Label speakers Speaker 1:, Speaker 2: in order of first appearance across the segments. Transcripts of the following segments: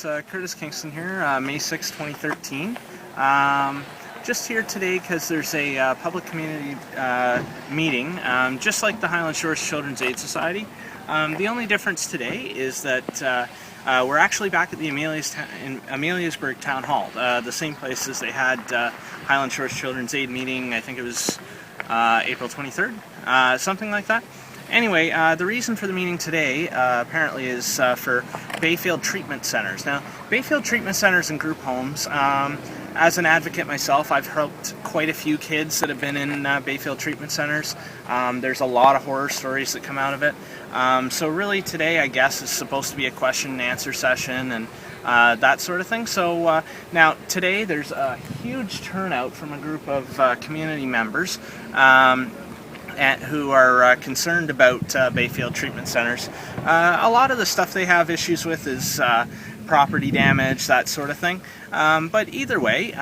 Speaker 1: Curtis Kingston here, May 6, 2013. Just here today because there's a public community meeting, just like the Highland Shores Children's Aid Society. The only difference today is that we're actually back at the Ameliasburg Town Hall, the same place as they had Highland Shores Children's Aid meeting. I think it was April 23rd, something like that. Anyway, the reason for the meeting today apparently is for Bayfield Treatment Centres. Now, Bayfield Treatment Centres and group homes, as an advocate myself, I've helped quite a few kids that have been in Bayfield Treatment Centres. There's a lot of horror stories that come out of it. So really today, I guess, is supposed to be a question and answer session and that sort of thing. So now today there's a huge turnout from a group of community members who are concerned about Bayfield Treatment Centres. A lot of the stuff they have issues with is property damage, that sort of thing. But either way,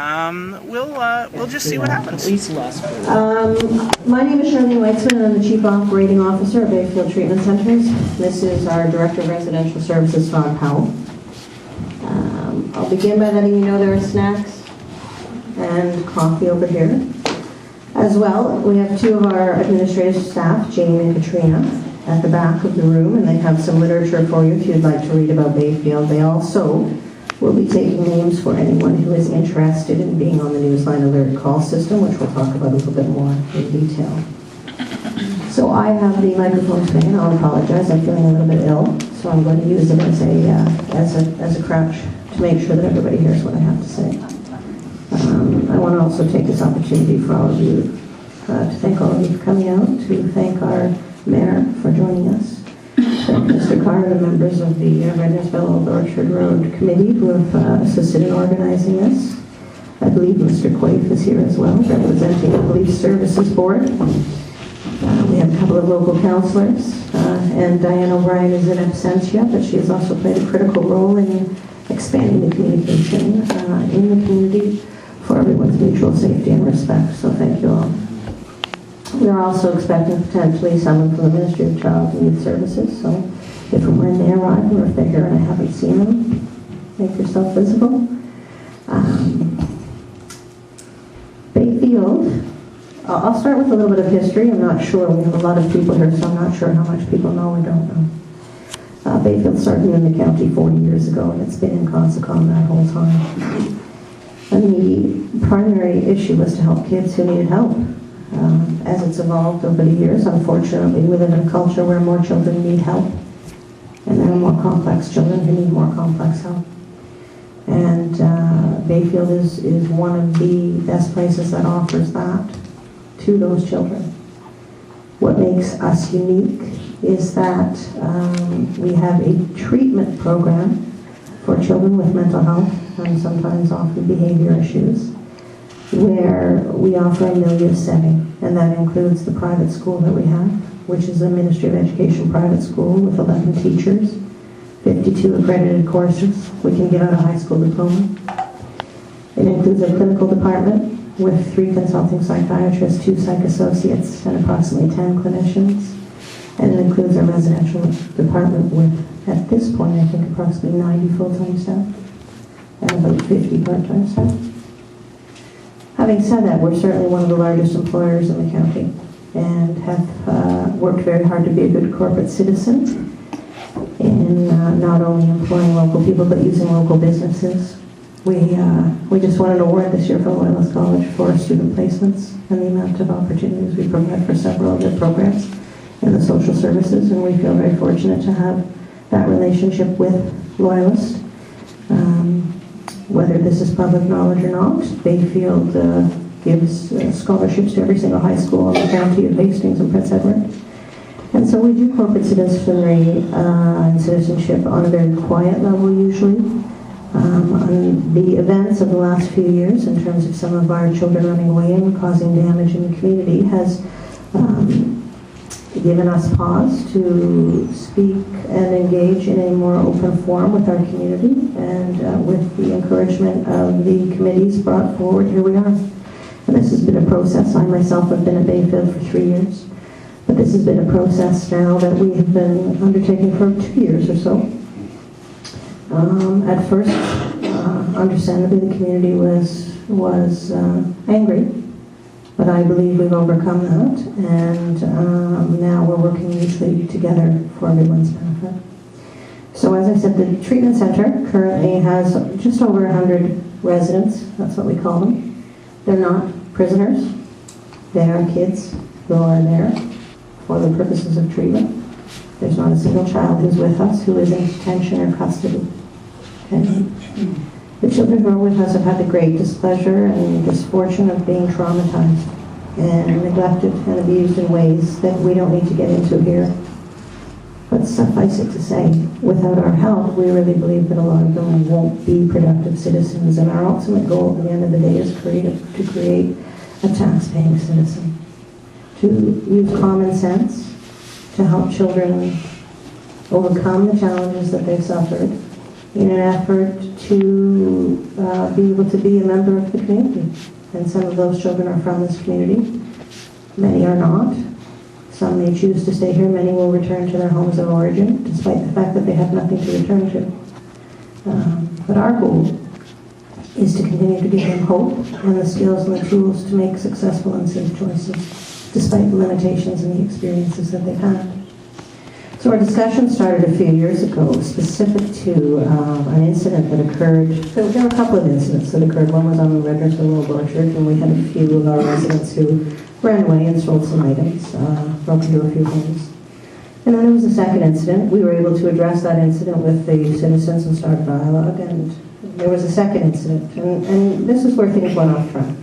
Speaker 1: we'll just see what happens.
Speaker 2: My name is Sharlene Weitzman, and I'm the Chief Operating Officer of Bayfield Treatment Centres. This is our Director of Residential Services, Todd Powell. I'll begin by letting you know there are snacks and coffee over here. As well, we have two of our administrative staff, Jamie and Katrina, at the back of the room, and they have some literature for you if you'd like to read about Bayfield. They also will be taking names for anyone who is interested in being on the Newsline Alert call system, which we'll talk about a little bit more in detail. So I have the microphone today, and I'll apologize. I'm feeling a little bit ill, so I'm going to use it as a crutch to make sure that everybody hears what I have to say. I want to also take this opportunity for all of you to thank all of you for coming out, to thank our mayor for joining us, thank Mr. Carr and the members of the Rendersville Old Orchard Road Committee who have assisted in organizing this. I believe Mr. Quaife is here as well, representing the Police Services Board. We have a couple of local councillors, and Diane O'Brien is in absentia, but she has also played a critical role in expanding the communication in the community for everyone's mutual safety and respect. So thank you all. We are also expecting potentially someone from the Ministry of Child and Youth Services. So if and when they arrive, or if they're here and I haven't seen them, make yourself visible. Bayfield. I'll start with a little bit of history. I'm not sure. We have a lot of people here, so I'm not sure how much people know or don't know. Bayfield started in the county 40 years ago, and it's been in Consacon that whole time. And the primary issue was to help kids who needed help. As it's evolved over the years, unfortunately, we live in a culture where more children need help, and there are more complex children who need more complex help. And Bayfield is one of the best places that offers that to those children. What makes us unique is that we have a treatment program for children with mental health and sometimes often behavior issues, where we offer a milieu setting, and that includes the private school that we have, which is a Ministry of Education private school with 11 teachers, 52 accredited courses. We can give out a high school diploma. It includes a clinical department with 3 consulting psychiatrists, 2 psych associates, and approximately 10 clinicians. And it includes our residential department with, at this point, I think approximately 90 full-time staff and about 50 part-time staff. Having said that, we're certainly one of the largest employers in the county and have worked very hard to be a good corporate citizen in not only employing local people but using local businesses. We just won an award this year from Loyalist College for student placements and the amount of opportunities we provide for several of their programs in the social services, and we feel very fortunate to have that relationship with Loyalist. Whether this is public knowledge or not, Bayfield gives scholarships to every single high school in the county of Hastings and Prince Edward. And so we do corporate citizenry and citizenship on a very quiet level usually. On the events of the last few years, in terms of some of our children running away and causing damage in the community, has given us pause to speak and engage in a more open forum with our community, and with the encouragement of the committees brought forward, here we are. And this has been a process. I myself have been at Bayfield for 3 years, but this has been a process now that we have been undertaking for 2 years or so. At first, understandably, the community was angry, but I believe we've overcome that, and now we're working mutually together for everyone's benefit. So as I said, the treatment center currently has just over 100 residents. That's what we call them. They're not prisoners. They are kids who are there for the purposes of treatment. There's not a single child who's with us who is in detention or custody. Okay? The children who are with us have had the great displeasure and misfortune of being traumatized and neglected and abused in ways that we don't need to get into here. But suffice it to say, without our help, we really believe that a lot of them won't be productive citizens. And our ultimate goal at the end of the day is to create a tax-paying citizen, to use common sense, to help children overcome the challenges that they've suffered in an effort to be able to be a member of the community. And some of those children are from this community. Many are not. Some may choose to stay here. Many will return to their homes of origin, despite the fact that they have nothing to return to. But our goal is to continue to give them hope and the skills and the tools to make successful and safe choices, despite the limitations and the experiences that they've had. So our discussion started a few years ago, specific to an incident that occurred. So there were a couple of incidents that occurred. One was on the Rednersville Road Orchard, and we had a few of our residents who ran away and stole some items, broke into a few homes. And then there was a second incident. We were able to address that incident with the citizens and start a dialogue, and there was a second incident. And this is where things went off track.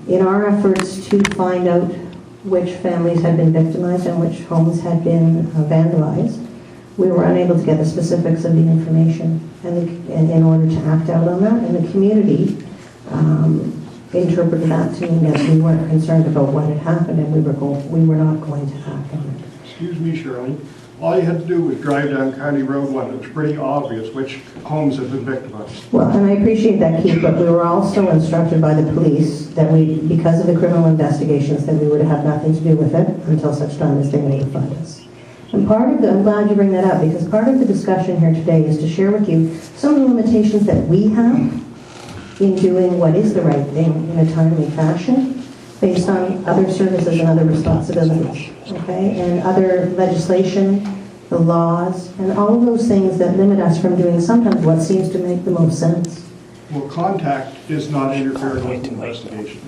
Speaker 2: In our efforts to find out which families had been victimized and which homes had been vandalized, we were unable to get the specifics of the information and in order to act out on that. And the community interpreted that to mean that we weren't concerned about what had happened and we were not going to act on it.
Speaker 3: Excuse me, Sharlene. All you had to do was drive down County Road 1. It was pretty obvious which homes had been victimized.
Speaker 2: Well, and I appreciate that, Keith, but we were also instructed by the police that because of the criminal investigations, that we would have nothing to do with it until such time as they notified us. And I'm glad you bring that up, because part of the discussion here today is to share with you some of the limitations that we have in doing what is the right thing in a timely fashion, based on other services and other responsibilities, okay? And other legislation, the laws, and all of those things that limit us from doing sometimes what seems to make the most sense.
Speaker 3: Well, contact is not interfering with investigation.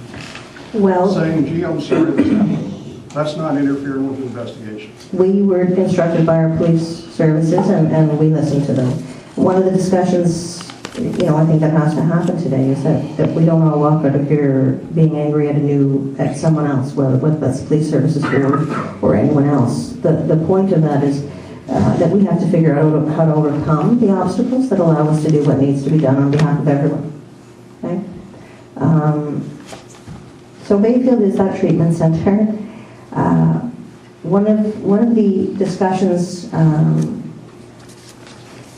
Speaker 2: Well,
Speaker 3: saying, gee, I'm sorry this happened, that's not interfering with investigation.
Speaker 2: we were instructed by our police services, and we listened to them. One of the discussions, I think that has to happen today is that we don't all walk out of here being angry at someone else, whether that's police services or anyone else. The point of that is that we have to figure out how to overcome the obstacles that allow us to do what needs to be done on behalf of everyone. Okay? So Bayfield is that treatment center. One of the discussions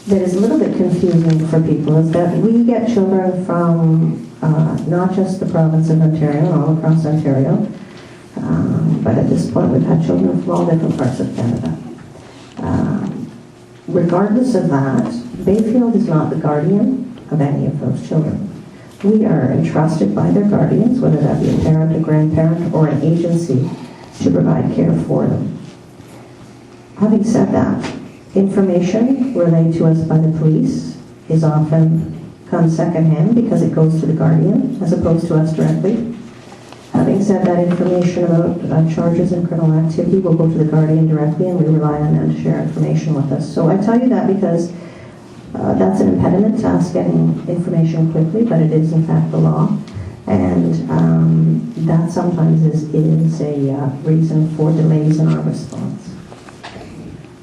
Speaker 2: that is a little bit confusing for people is that we get children from not just the province of Ontario and all across Ontario, but at this point we've had children from all different parts of Canada. Regardless of that, Bayfield is not the guardian of any of those children. We are entrusted by their guardians, whether that be a parent, a grandparent, or an agency, to provide care for them. Having said that, information relayed to us by the police is often comes secondhand because it goes to the guardian as opposed to us directly. Having said that, information about charges and criminal activity will go to the guardian directly, and we rely on them to share information with us. So I tell you that because that's an impediment to us getting information quickly, but it is in fact the law. And that sometimes is a reason for delays in our response.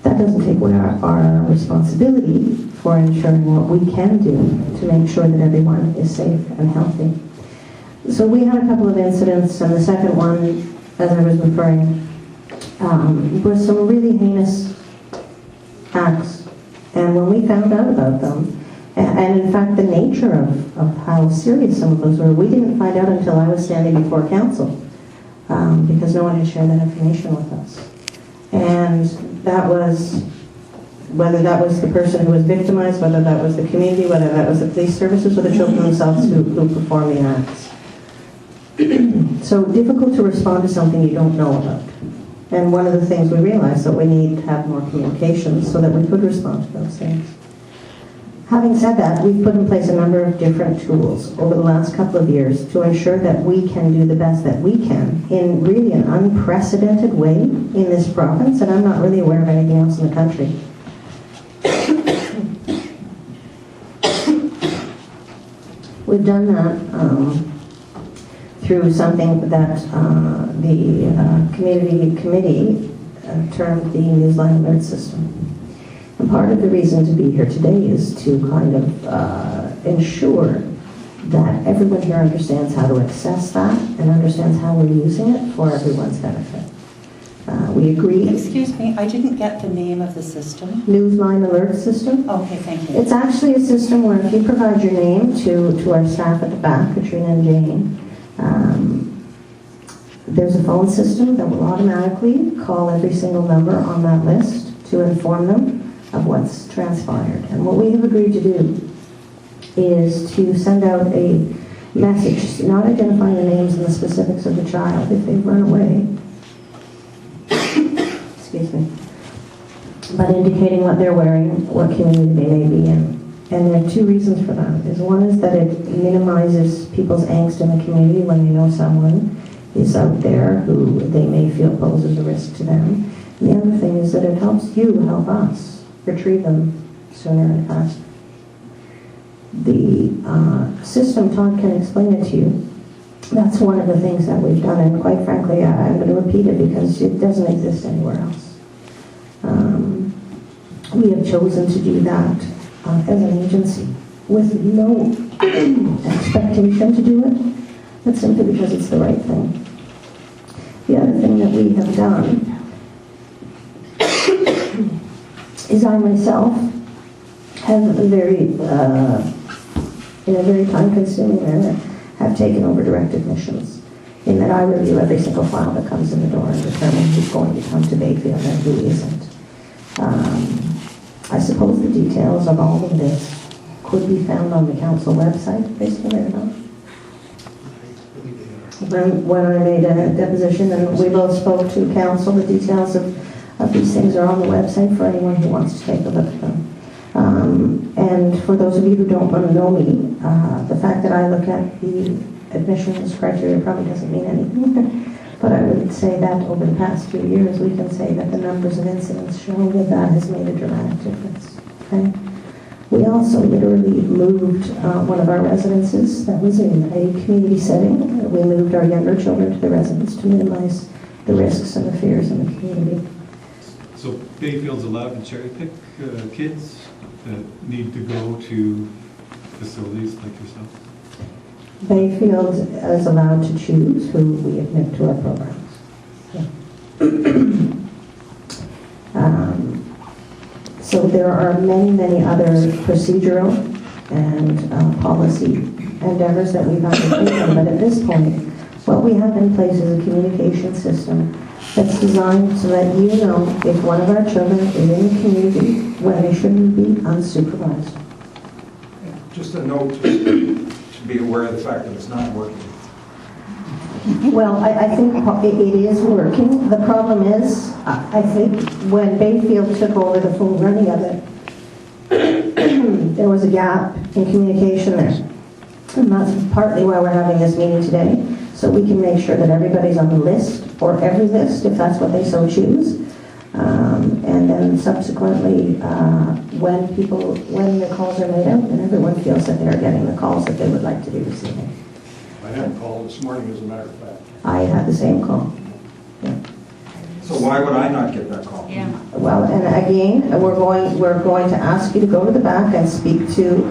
Speaker 2: That doesn't take away our responsibility for ensuring what we can do to make sure that everyone is safe and healthy. So we had a couple of incidents, and the second one, as I was referring, was some really heinous acts. And when we found out about them, and in fact the nature of how serious some of those were, we didn't find out until I was standing before council, because no one had shared that information with us. And that was whether that was the person who was victimized, whether that was the community, whether that was the police services, or the children themselves who perform the acts. So difficult to respond to something you don't know about. And one of the things we realized that we need to have more communication so that we could respond to those things. Having said that, we've put in place a number of different tools over the last couple of years to ensure that we can do the best that we can in really an unprecedented way in this province, and I'm not really aware of anything else in the country. We've done that through something that the community committee termed the Newsline Alert System. And part of the reason to be here today is to kind of ensure that everyone here understands how to access that and understands how we're using it for everyone's benefit. We agree.
Speaker 4: Excuse me, I didn't get the name of the system.
Speaker 2: Newsline Alert System.
Speaker 4: Okay, thank you.
Speaker 2: It's actually a system where if you provide your name to our staff at the back, Katrina and Jane, there's a phone system that will automatically call every single number on that list to inform them of what's transpired. And what we have agreed to do is to send out a message, not identifying the names and the specifics of the child if they run away, excuse me, but indicating what they're wearing, what community they may be in. And there are two reasons for that. One is that it minimizes people's angst in the community when they know someone is out there who they may feel poses a risk to them. And the other thing is that it helps you help us retrieve them sooner and faster. The system, Todd can explain it to you. That's one of the things that we've done, and quite frankly, I'm going to repeat it because it doesn't exist anywhere else. We have chosen to do that as an agency with no expectation to do it, but simply because it's the right thing. The other thing that we have done is I myself have in a very time-consuming manner, have taken over direct admissions, in that I review every single file that comes in the door and determine who's going to come to Bayfield and who isn't. I suppose the details of all of this could be found on the council website, basically, or not? When I made a deposition and we both spoke to council, the details of these things are on the website for anyone who wants to take a look at them. And for those of you who don't want to know me, the fact that I look at the admissions criteria probably doesn't mean anything. But I would say that over the past few years, we can say that the numbers of incidents show that that has made a dramatic difference. Okay? We also literally moved one of our residences that was in a community setting. We moved our younger children to the residence to minimize the risks and the fears in the community.
Speaker 5: So Bayfield's allowed to cherry pick kids that need to go to facilities like yourself?
Speaker 2: Bayfield is allowed to choose who we admit to our programs. Yeah. So there are many, many other procedural and policy endeavors that we've undertaken, but at this point, what we have in place is a communication system that's designed to let you know if one of our children is in the community when they shouldn't be unsupervised.
Speaker 6: Just a note to be aware of the fact that it's not working.
Speaker 2: Well, I think it is working. The problem is, I think when Bayfield took over the full running of it, there was a gap in communication there. And that's partly why we're having this meeting today, so we can make sure that everybody's on the list, or every list, if that's what they so choose. And then subsequently, when the calls are made out, and everyone feels that they're getting the calls that they would like to be receiving.
Speaker 3: I had a call this morning, as a matter of fact.
Speaker 2: I had the same call. Yeah.
Speaker 6: So why would I not get that call?
Speaker 4: Yeah.
Speaker 2: Well, and again, we're going to ask you to go to the back and speak to,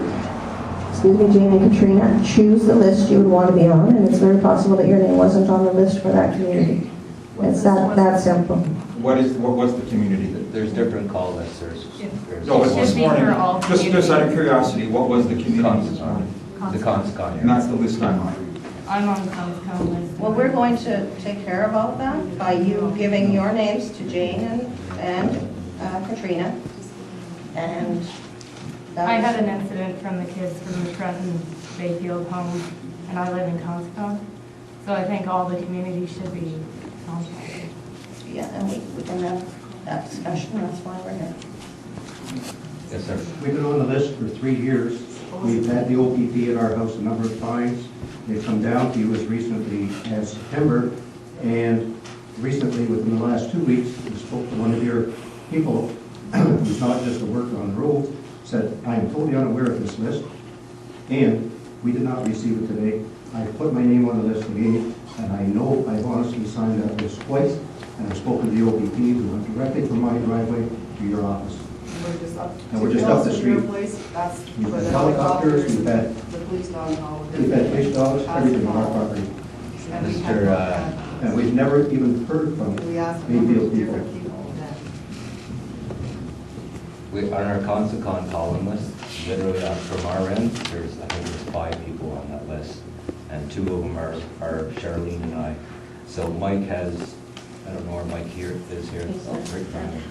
Speaker 2: excuse me, Jane and Katrina, choose the list you would want to be on, and it's very possible that your name wasn't on the list for that community. It's that simple.
Speaker 6: What was the community?
Speaker 7: There's different call lists. There's
Speaker 6: No, it's this
Speaker 4: Should be for
Speaker 6: morning.
Speaker 4: all
Speaker 6: Just out of curiosity, what was the community this morning?
Speaker 7: the Conscon
Speaker 6: And that's the list I'm on.
Speaker 4: I'm on the Conscon list.
Speaker 2: Well, we're going to take care of all of that by you giving your names to Jane and Katrina. And that
Speaker 4: I
Speaker 2: was-
Speaker 4: had an incident from the kids from the Trenton Bayfield home, and I live in Conscom. So I think all the community should be contacted.
Speaker 2: Yeah, and we can have that discussion, that's why we're here.
Speaker 7: Yes, sir.
Speaker 8: We've been on the list for 3 years. We've had the OPP at our house a number of times. They've come down to you as recently as September, and recently, within the last 2 weeks, we spoke to one of your people, who's not just a worker on the road, said, I am totally unaware of this list, and we did not receive it today. I put my name on the list again, and I know I've honestly signed that list twice, and I've spoken to the OPP, who went directly from my driveway to your office. And we're just up the street. We've had helicopters, we've had
Speaker 9: the police dog hall.
Speaker 8: police dogs, everything on our property. And we've never even heard from
Speaker 9: We asked
Speaker 8: Bayfield people.
Speaker 9: different people.
Speaker 7: On our Consicon column list, literally from our end, I think there's 5 people on that list. And 2 of them are Sharlene and I. So Mike has, I don't know where Mike is here, oh, right in front of me.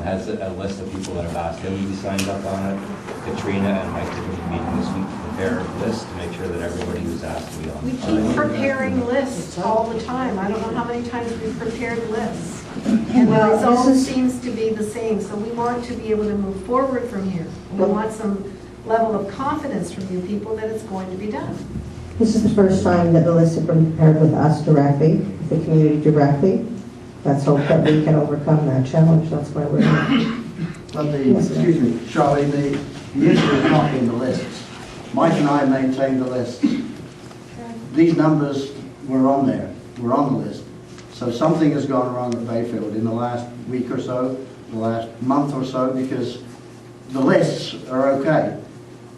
Speaker 7: Has a list of people that have asked him to be signed up on it. Katrina and Mike are going to be meeting this week to prepare a list to make sure that everybody who's asked to be on.
Speaker 10: We keep preparing lists all the time. I don't know how many times we've prepared lists. And the
Speaker 2: Well, this
Speaker 10: result
Speaker 2: is-
Speaker 10: seems to be the same. So we want to be able to move forward from here. We want some level of confidence from you people that it's going to be done.
Speaker 2: This is the first time that the list has been prepared with us directly, with the community directly. Let's hope that we can overcome that challenge, that's why we're here.
Speaker 11: But
Speaker 2: Yes, sir.
Speaker 11: excuse me, Charlie, the issue is not in the lists. Mike and I maintain the lists. These numbers were on there, were on the list. So something has gone wrong at Bayfield in the last week or so, the last month or so, because the lists are okay.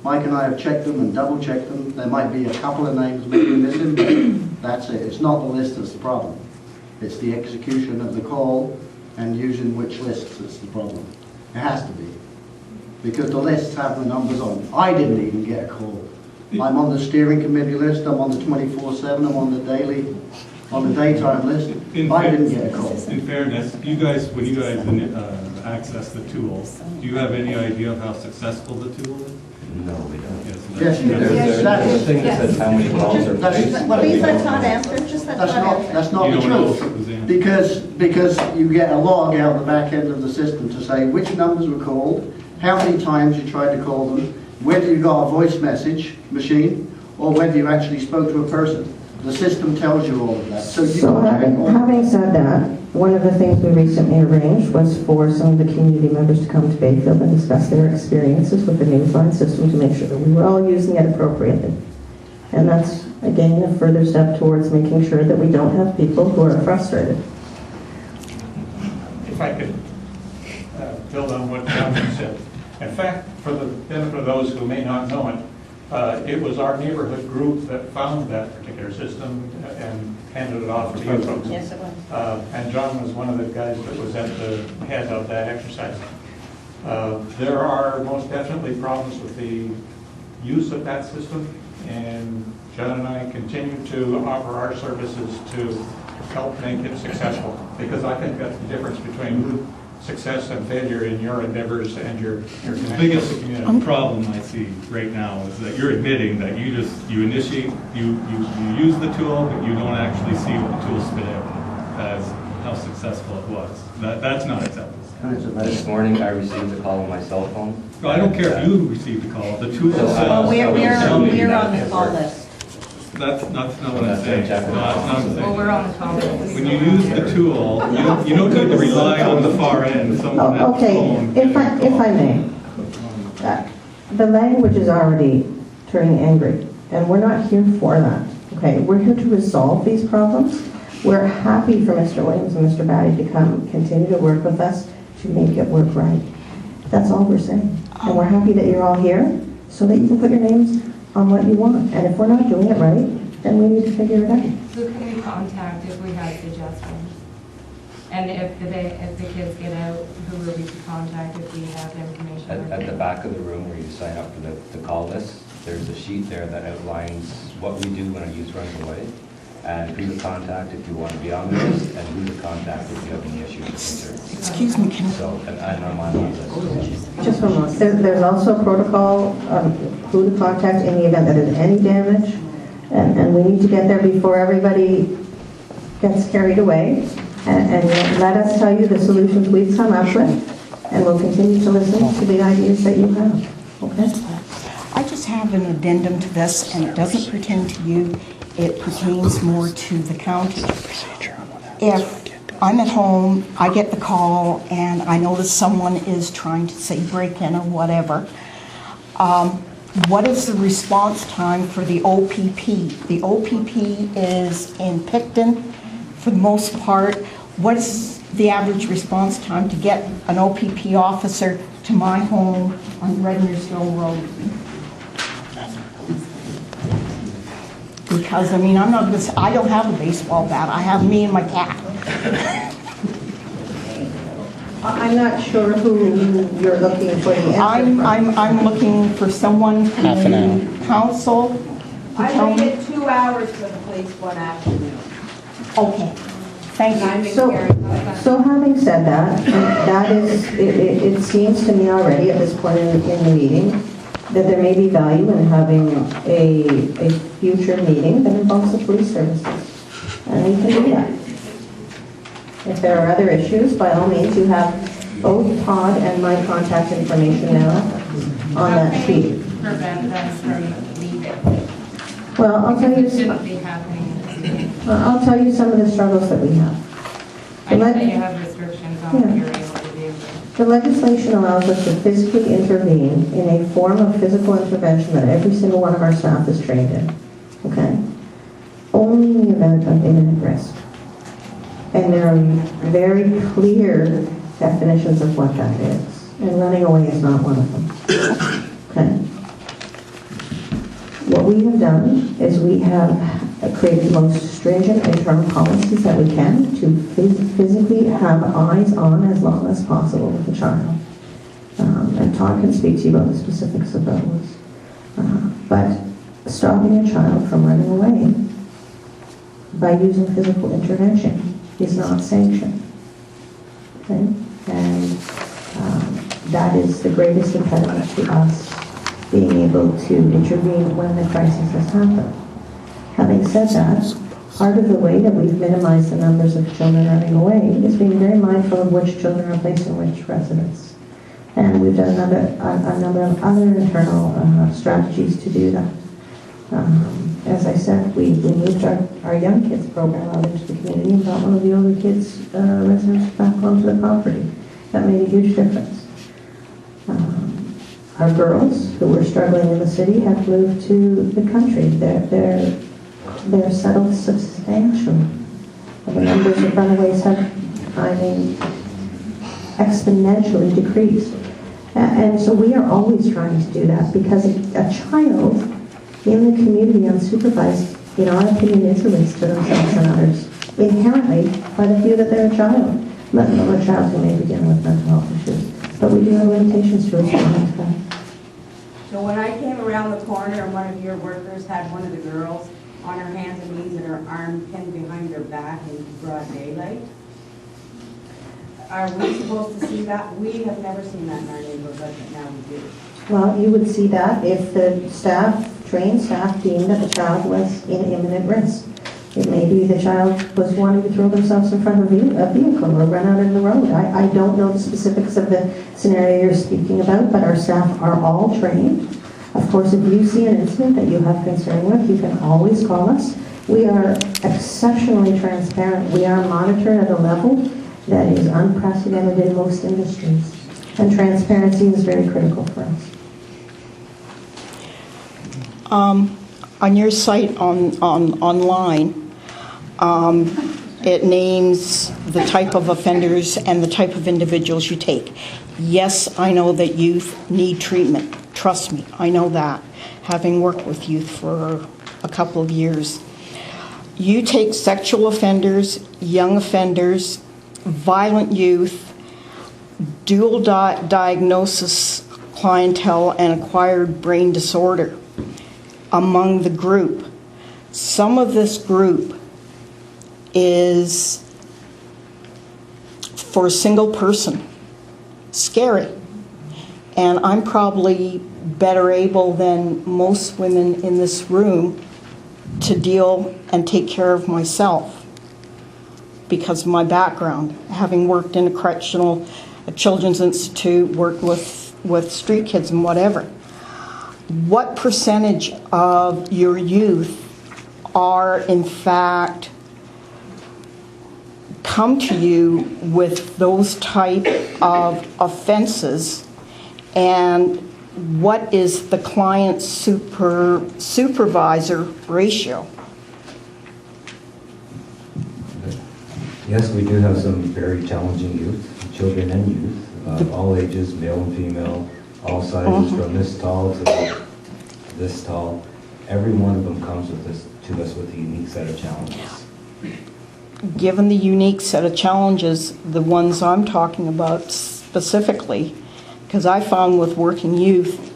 Speaker 11: Mike and I have checked them and double checked them. There might be a couple of names maybe missing, but that's it. It's not the list that's the problem. It's the execution of the call and using which lists that's the problem. It has to be. Because the lists have the numbers on. I didn't even get a call. I'm on the steering committee list, I'm on the 24/7, I'm on the daily, on the daytime list. I didn't get a call.
Speaker 5: In fairness, you guys, when you guys access the tool, do you have any idea of how successful the tool is?
Speaker 7: No, we don't.
Speaker 11: Yes, you do.
Speaker 7: There's a thing that says how many calls are placed. but we
Speaker 2: Please let
Speaker 7: don't
Speaker 2: Todd
Speaker 7: know.
Speaker 2: answer, just let Todd answer.
Speaker 11: That's not
Speaker 5: You
Speaker 11: the
Speaker 5: don't know if it
Speaker 11: truth.
Speaker 5: was in.
Speaker 11: Because you get a log out the back end of the system to say which numbers were called, how many times you tried to call them, whether you got a voice message machine, or whether you actually spoke to a person. The system tells you all of that. So you
Speaker 2: So
Speaker 11: can check all.
Speaker 2: having said that, one of the things we recently arranged was for some of the community members to come to Bayfield and discuss their experiences with the new phone system to make sure that we were all using it appropriately. And that's, again, a further step towards making sure that we don't have people who are frustrated.
Speaker 12: If I could build on what John said. In fact, for the benefit of those who may not know it, it was our neighborhood group that found that particular system and handed it off to you folks.
Speaker 10: Yes, it was.
Speaker 12: And John was one of the guys that was at the head of that exercise. There are most definitely problems with the use of that system, and John and I continue to offer our services to help make it successful, because I think that's the difference between success and failure in your endeavors and your
Speaker 5: The
Speaker 12: connection
Speaker 5: biggest
Speaker 12: with the community.
Speaker 5: problem I see right now is that you're admitting that you initiate, you use the tool, but you don't actually see what the tool spit out as how successful it was. That's not acceptable.
Speaker 7: This morning, I received a call on my cell phone.
Speaker 5: Well, I don't care if you received a call, the tool
Speaker 7: So,
Speaker 5: says.
Speaker 10: Well, we're
Speaker 7: you that
Speaker 10: on the
Speaker 7: it
Speaker 10: call
Speaker 7: works.
Speaker 10: list.
Speaker 5: That's not what I'm saying. No, that's not what I'm
Speaker 4: Well, we're
Speaker 5: saying.
Speaker 4: on the call list.
Speaker 5: When you use the tool, you don't need to rely on the far end, someone at the
Speaker 2: Okay,
Speaker 5: phone.
Speaker 2: if I may, the language is already turning angry, and we're not here for that, okay? We're here to resolve these problems. We're happy for Mr. Williams and Mr. Batty to continue to work with us to make it work right. That's all we're saying. And we're happy that you're all here, so that you can put your names on what you want. And if we're not doing it right, then we need to figure it out.
Speaker 4: Who can we contact if we have suggestions? And if the kids get out, who will we contact if we have information?
Speaker 7: At the back of the room where you sign up for the call list, there's a sheet there that outlines what we do when a youth runs away. and who to contact if you want to be on the list, and who to contact if you have any issues or concerns.
Speaker 9: Excuse me, can
Speaker 7: So, and I'm on that list.
Speaker 2: Just one moment. There's also a protocol on who to contact in the event that there's any damage, and we need to get there before everybody gets carried away. And let us tell you the solutions we've come up with, and we'll continue to listen to the ideas that you have. Okay?
Speaker 9: I just have an addendum to this, and it doesn't pertain to you. It pertains more to the county. If I'm at home, I get the call, and I notice someone is trying to, say, break in or whatever, what is the response time for the OPP? The OPP is in Picton for the most part. What is the average response time to get an OPP officer to my home on Rednersville Road? Because, I mean, I don't have a baseball bat. I have me and my cat.
Speaker 2: I'm not sure who you're looking for the answer from.
Speaker 9: I'm looking for someone from the council to tell
Speaker 13: I
Speaker 9: me.
Speaker 13: waited 2 hours for the police one afternoon.
Speaker 9: Okay, thank
Speaker 13: And I'm
Speaker 9: you.
Speaker 13: in
Speaker 2: So,
Speaker 13: Gary.
Speaker 2: so having said that, that is, it seems to me already at this point in the meeting that there may be value in having a future meeting that involves the police services. And we can do that. If there are other issues, by all means, you have both Todd and my contact information now on that sheet.
Speaker 4: Prevent them from leaving.
Speaker 2: Well, I'll tell you,
Speaker 4: It shouldn't be happening in this meeting.
Speaker 2: I'll tell you some of the struggles that we have.
Speaker 4: I know that you have restrictions on what you're able to do.
Speaker 2: The legislation allows us to physically intervene in a form of physical intervention that every single one of our staff is trained in, okay? Only in the event of imminent risk. And there are very clear definitions of what that is. And running away is not one of them, okay? What we have done is we have created the most stringent internal policies that we can to physically have eyes on as long as possible with the child. And Todd can speak to you about the specifics of those. But stopping a child from running away by using physical intervention is not sanctioned. Okay? And that is the greatest impediment to us being able to intervene when the crisis has happened. Having said that, part of the way that we've minimized the numbers of children running away is being very mindful of which children are placed in which residence. And we've done a number of other internal strategies to do that. As I said, we moved our young kids program out into the community and brought one of the older kids' residents back onto the property. That made a huge difference. Our girls who were struggling in the city have moved to the country. They're settled substantially. The numbers of runaways have, exponentially decreased. And so we are always trying to do that because a child in the community unsupervised, in our opinion, is a risk to themselves and others, inherently by the view that they're a child, let alone a child who may be dealing with mental health issues. But we do have limitations to respond to that.
Speaker 13: So when I came around the corner and one of your workers had one of the girls on her hands and knees and her arm pinned behind her back in broad daylight, are we supposed to see that? We have never seen that in our neighborhood, but now we do.
Speaker 2: Well, you would see that if the trained staff deemed that the child was in imminent risk. It may be the child was wanting to throw themselves in front of a vehicle or run out in the road. I don't know the specifics of the scenario you're speaking about, but our staff are all trained. Of course, if you see an incident that you have concern with, you can always call us. We are exceptionally transparent. We are monitored at a level that is unprecedented in most industries. And transparency is very critical for us.
Speaker 9: On your site online, it names the type of offenders and the type of individuals you take. Yes, I know that youth need treatment. Trust me, I know that, having worked with youth for a couple of years. You take sexual offenders, young offenders, violent youth, dual diagnosis clientele, and acquired brain disorder among the group. Some of this group is, for a single person, scary. And I'm probably better able than most women in this room to deal and take care of myself because of my background, having worked in a children's institute, worked with street kids and whatever. What percentage of your youth are in fact come to you with those type of offenses, and what is the client supervisor ratio?
Speaker 7: Yes, we do have some very challenging youth, children and youth, of all ages, male and female, all sizes, from this tall to this tall. Every one of them comes to us with a unique set of challenges.
Speaker 9: Given the unique set of challenges, the ones I'm talking about specifically, because I found with working youth,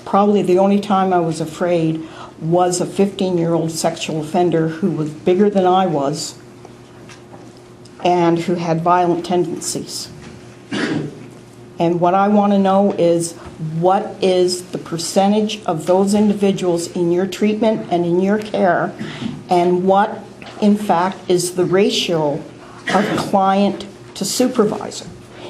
Speaker 9: probably the only time I was afraid was a 15-year-old sexual offender who was bigger than I was and who had violent tendencies. And what I want to know is, what is the percentage of those individuals in your treatment and in your care, and what, in fact, is the ratio of client to supervisor?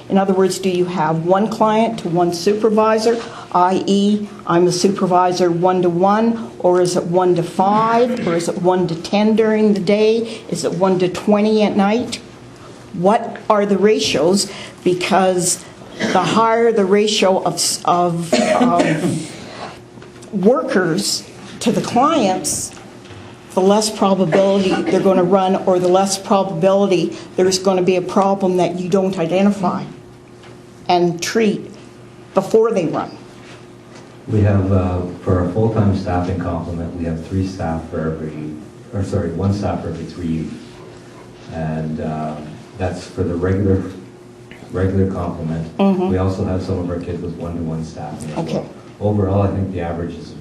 Speaker 9: In other words, do you have one client to one supervisor, i.e., I'm a supervisor 1-to-1, or is it 1-to-5, or is it 1-to-10 during the day? Is it 1-to-20 at night? What are the ratios? Because the higher the ratio of workers to the clients, the less probability they're going to run, or the less probability there's going to be a problem that you don't identify and treat before they run.
Speaker 7: We have, for our full-time staffing complement, we have one staff for every 3 youth. And that's for the regular complement. We also have some of our kids with 1-to-1 staffing as well. Overall, I think the average is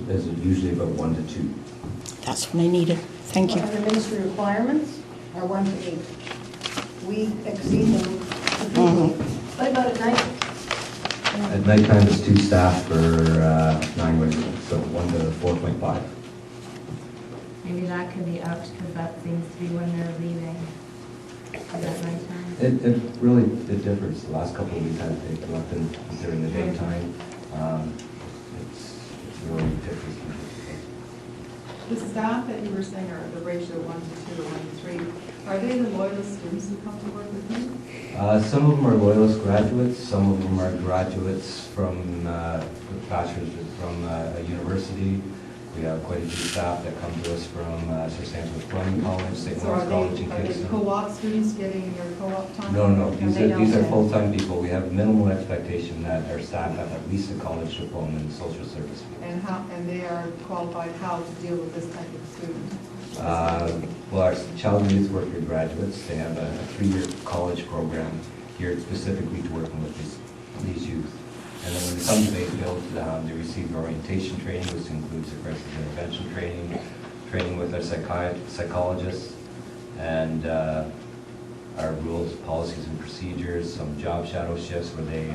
Speaker 7: usually about 1-to-2.
Speaker 9: That's what I needed. Thank you.
Speaker 10: The ministry requirements are 1-to-8. We exceed them completely. What about at night?
Speaker 7: At nighttime, it's 2 staff for 9 residents, so 1-to-4.5.
Speaker 4: Maybe that could be upped, because that seems to be when they're leaving at nighttime.
Speaker 7: It differs. The last couple of weeks they've left during the daytime. It's really different.
Speaker 14: The staff that you were saying are the ratio 1-to-2, 1-to-3, are they the loyalist students who come to work with you?
Speaker 7: Some of them are loyalist graduates. Some of them are graduates from bachelor's from a university. We have quite a few staff that come to us from Sir Samuel Fleming College, St. Lawrence College in Kingston.
Speaker 14: Are they co-op students getting their co-op time?
Speaker 7: No. These are full-time people. We have minimal expectation that our staff have at least a college diploma in the social service field.
Speaker 14: And they are qualified how to deal with this type of student?
Speaker 7: Well, our child and youth worker graduates, they have a 3-year college program geared specifically to working with these youth. And then when they come to Bayfield, they receive orientation training, which includes aggressive intervention training with our psychologists, and our rules, policies, and procedures, some job shadow shifts where they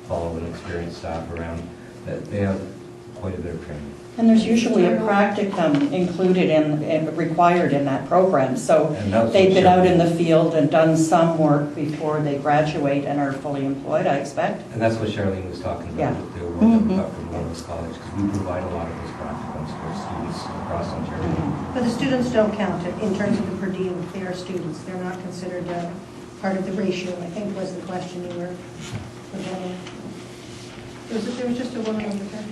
Speaker 7: follow an experienced staff around. They have quite a bit of training.
Speaker 9: And there's usually a practicum included and required in that program. So they've been out in the field and done some work before they graduate and are fully employed, I expect.
Speaker 7: And that's what Sharlene was talking about,
Speaker 9: Yeah.
Speaker 7: with the work that we got from Lawrence College, because we provide a lot of those practicums for students across Ontario.
Speaker 10: But the students don't count it in terms of the per diem. They are students. They're not considered part of the ratio, I think was the question you were presenting. There was just a woman over there.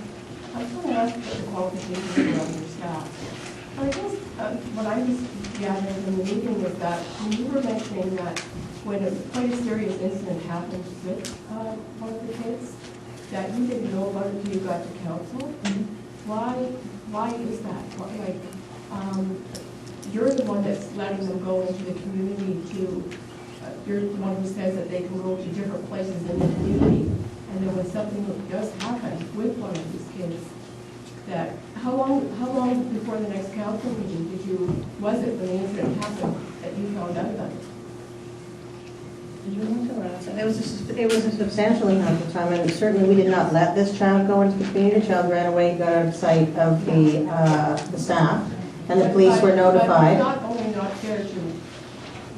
Speaker 15: I was going to ask about the qualifications of your staff. I guess what I was gathering from the meeting was that when you were mentioning that when quite a serious incident happened with one of the kids, that you didn't know about it until you got to council. Why is that? You're the one that's letting them go into the community you're the one who says that they can go to different places in the community. And then when something does happen with one of these kids, How long before the next council meeting was it when the incident happened that you found out about it?
Speaker 2: Did you want to answer? It was a substantial amount of time, and certainly we did not let this child go into the community. The child ran away, got out of sight of the staff, and the police were notified.
Speaker 15: But it's not only not fair to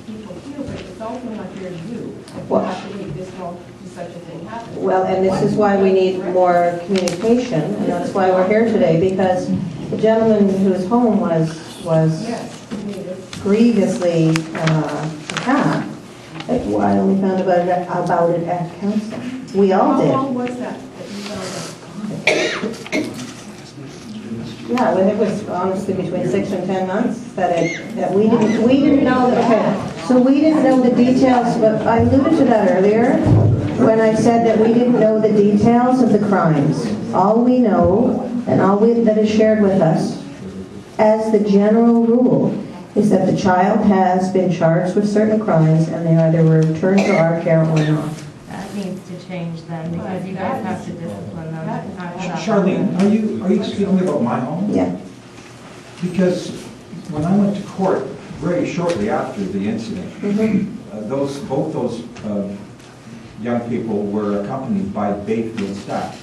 Speaker 15: people here, but it's also not fair to you. If you
Speaker 2: Well-
Speaker 15: have to wait this long to such a thing happen.
Speaker 2: Well, and this is why we need more communication, and that's why we're here today, because the gentleman whose home was
Speaker 15: Yes, you need it.
Speaker 2: grievously attacked. I only found about it at council. We all
Speaker 15: How
Speaker 2: did.
Speaker 15: long was that you found out?
Speaker 2: Yeah, well, it was honestly between 6 and 10 months that we didn't know that, okay. So we didn't know the details, but I alluded to that earlier when I said that we didn't know the details of the crimes. All we know, and that is shared with us, as the general rule, is that the child has been charged with certain crimes and they either were returned to our care or not.
Speaker 4: That needs to change then, because you guys have to discipline them.
Speaker 6: Charlene, are you speaking about my home?
Speaker 2: Yeah.
Speaker 6: Because when I went to court very shortly after the incident, both those young people were accompanied by Bayfield staff.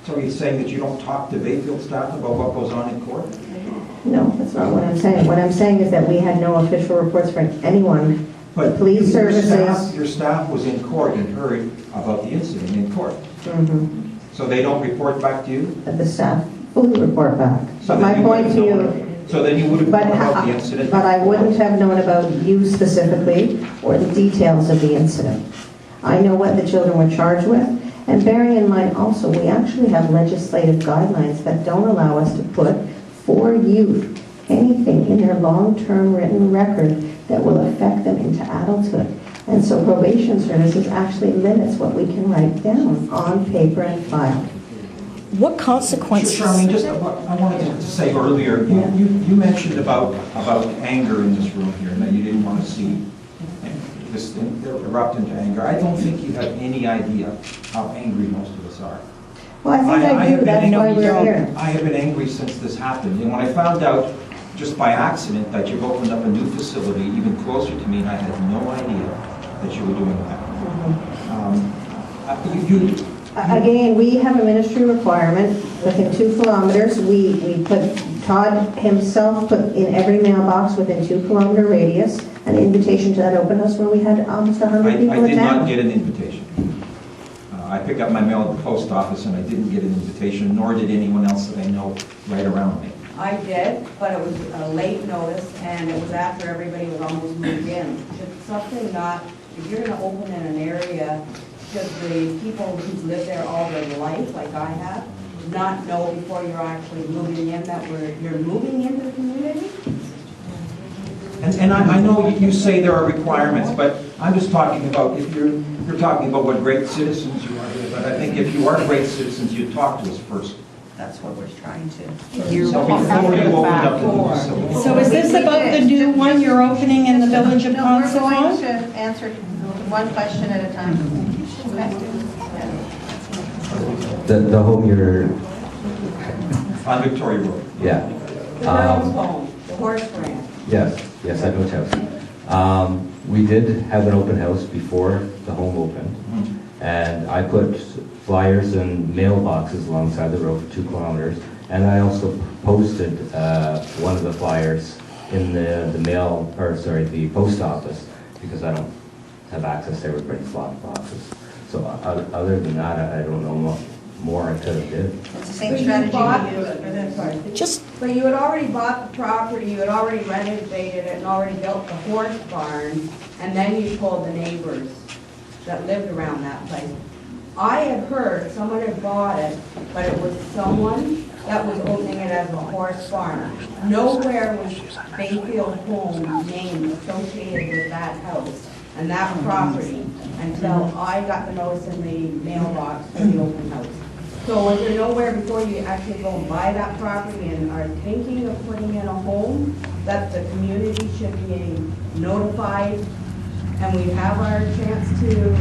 Speaker 6: So are you saying that you don't talk to Bayfield staff about what goes on in court?
Speaker 2: No, that's not what I'm saying. What I'm saying is that we had no official reports from anyone. The police services.
Speaker 6: Your staff was in court and heard about the incident in court. So they don't report back to you?
Speaker 2: The staff fully report back.
Speaker 6: So
Speaker 2: But my
Speaker 6: then you
Speaker 2: point to
Speaker 6: would've
Speaker 2: you.
Speaker 6: So then you would have known about the incident?
Speaker 2: But I wouldn't have known about you specifically or the details of the incident. I know what the children were charged with. And bearing in mind also, we actually have legislative guidelines that don't allow us to put for youth anything in their long-term written record that will affect them into adulthood. And so probation services actually limits what we can write down on paper and file.
Speaker 9: What consequences?
Speaker 6: Charlene, I wanted to say earlier, you mentioned about anger in this room here, and that you didn't want to see this thing erupt into anger. I don't think you have any idea how angry most of us are.
Speaker 2: Well, I think I do. That's why we're here.
Speaker 6: I have been angry since this happened. And when I found out, just by accident, that you've opened up a new facility even closer to me, and I had no idea that you were doing that.
Speaker 2: Again, we have a ministry requirement within 2 kilometers. We put, Todd himself put in every mailbox within 2 kilometer radius an invitation to that open house when we had almost 100 people attend.
Speaker 6: I did not get an invitation. I picked up my mail at the post office and I didn't get an invitation, nor did anyone else that I know right around me.
Speaker 13: I did, but it was a late notice, and it was after everybody was almost moved in. Should something not, if you're gonna open in an area, should the people who've lived there all their life, like I have, not know before you're actually moving in that you're moving into the community?
Speaker 6: And I know you say there are requirements, but I'm just talking about, if you're talking about what great citizens you are here, but I think if you are great citizens, you'd talk to us first.
Speaker 10: That's what we're trying to.
Speaker 6: So before you open up the new facility.
Speaker 9: So is this about the new one you're opening in the village of
Speaker 10: No, we're going
Speaker 9: Consecon?
Speaker 10: to answer one question at a time.
Speaker 16: The home you're,
Speaker 6: On Victoria Road.
Speaker 16: yeah.
Speaker 13: The girl's home, the horse brand.
Speaker 16: Yes, I know Chelsea. We did have an open house before the home opened, and I put flyers and mailboxes alongside the road for 2 kilometers, and I also posted one of the flyers in the post office, because I don't have access to everybody's boxes. So other than that, I don't know what more I could have did.
Speaker 10: It's the same strategy we used for this.
Speaker 13: But you had already bought the property, you had already renovated it and already built the horse barn, and then you told the neighbors that lived around that place. I had heard someone had bought it, but it was someone that was opening it as a horse barn. Nowhere was Bayfield Home name associated with that house and that property until I got the notice in the mailbox for the open house. So was there nowhere before you actually go and buy that property and are thinking of putting in a home that the community should be notified and we have our chance to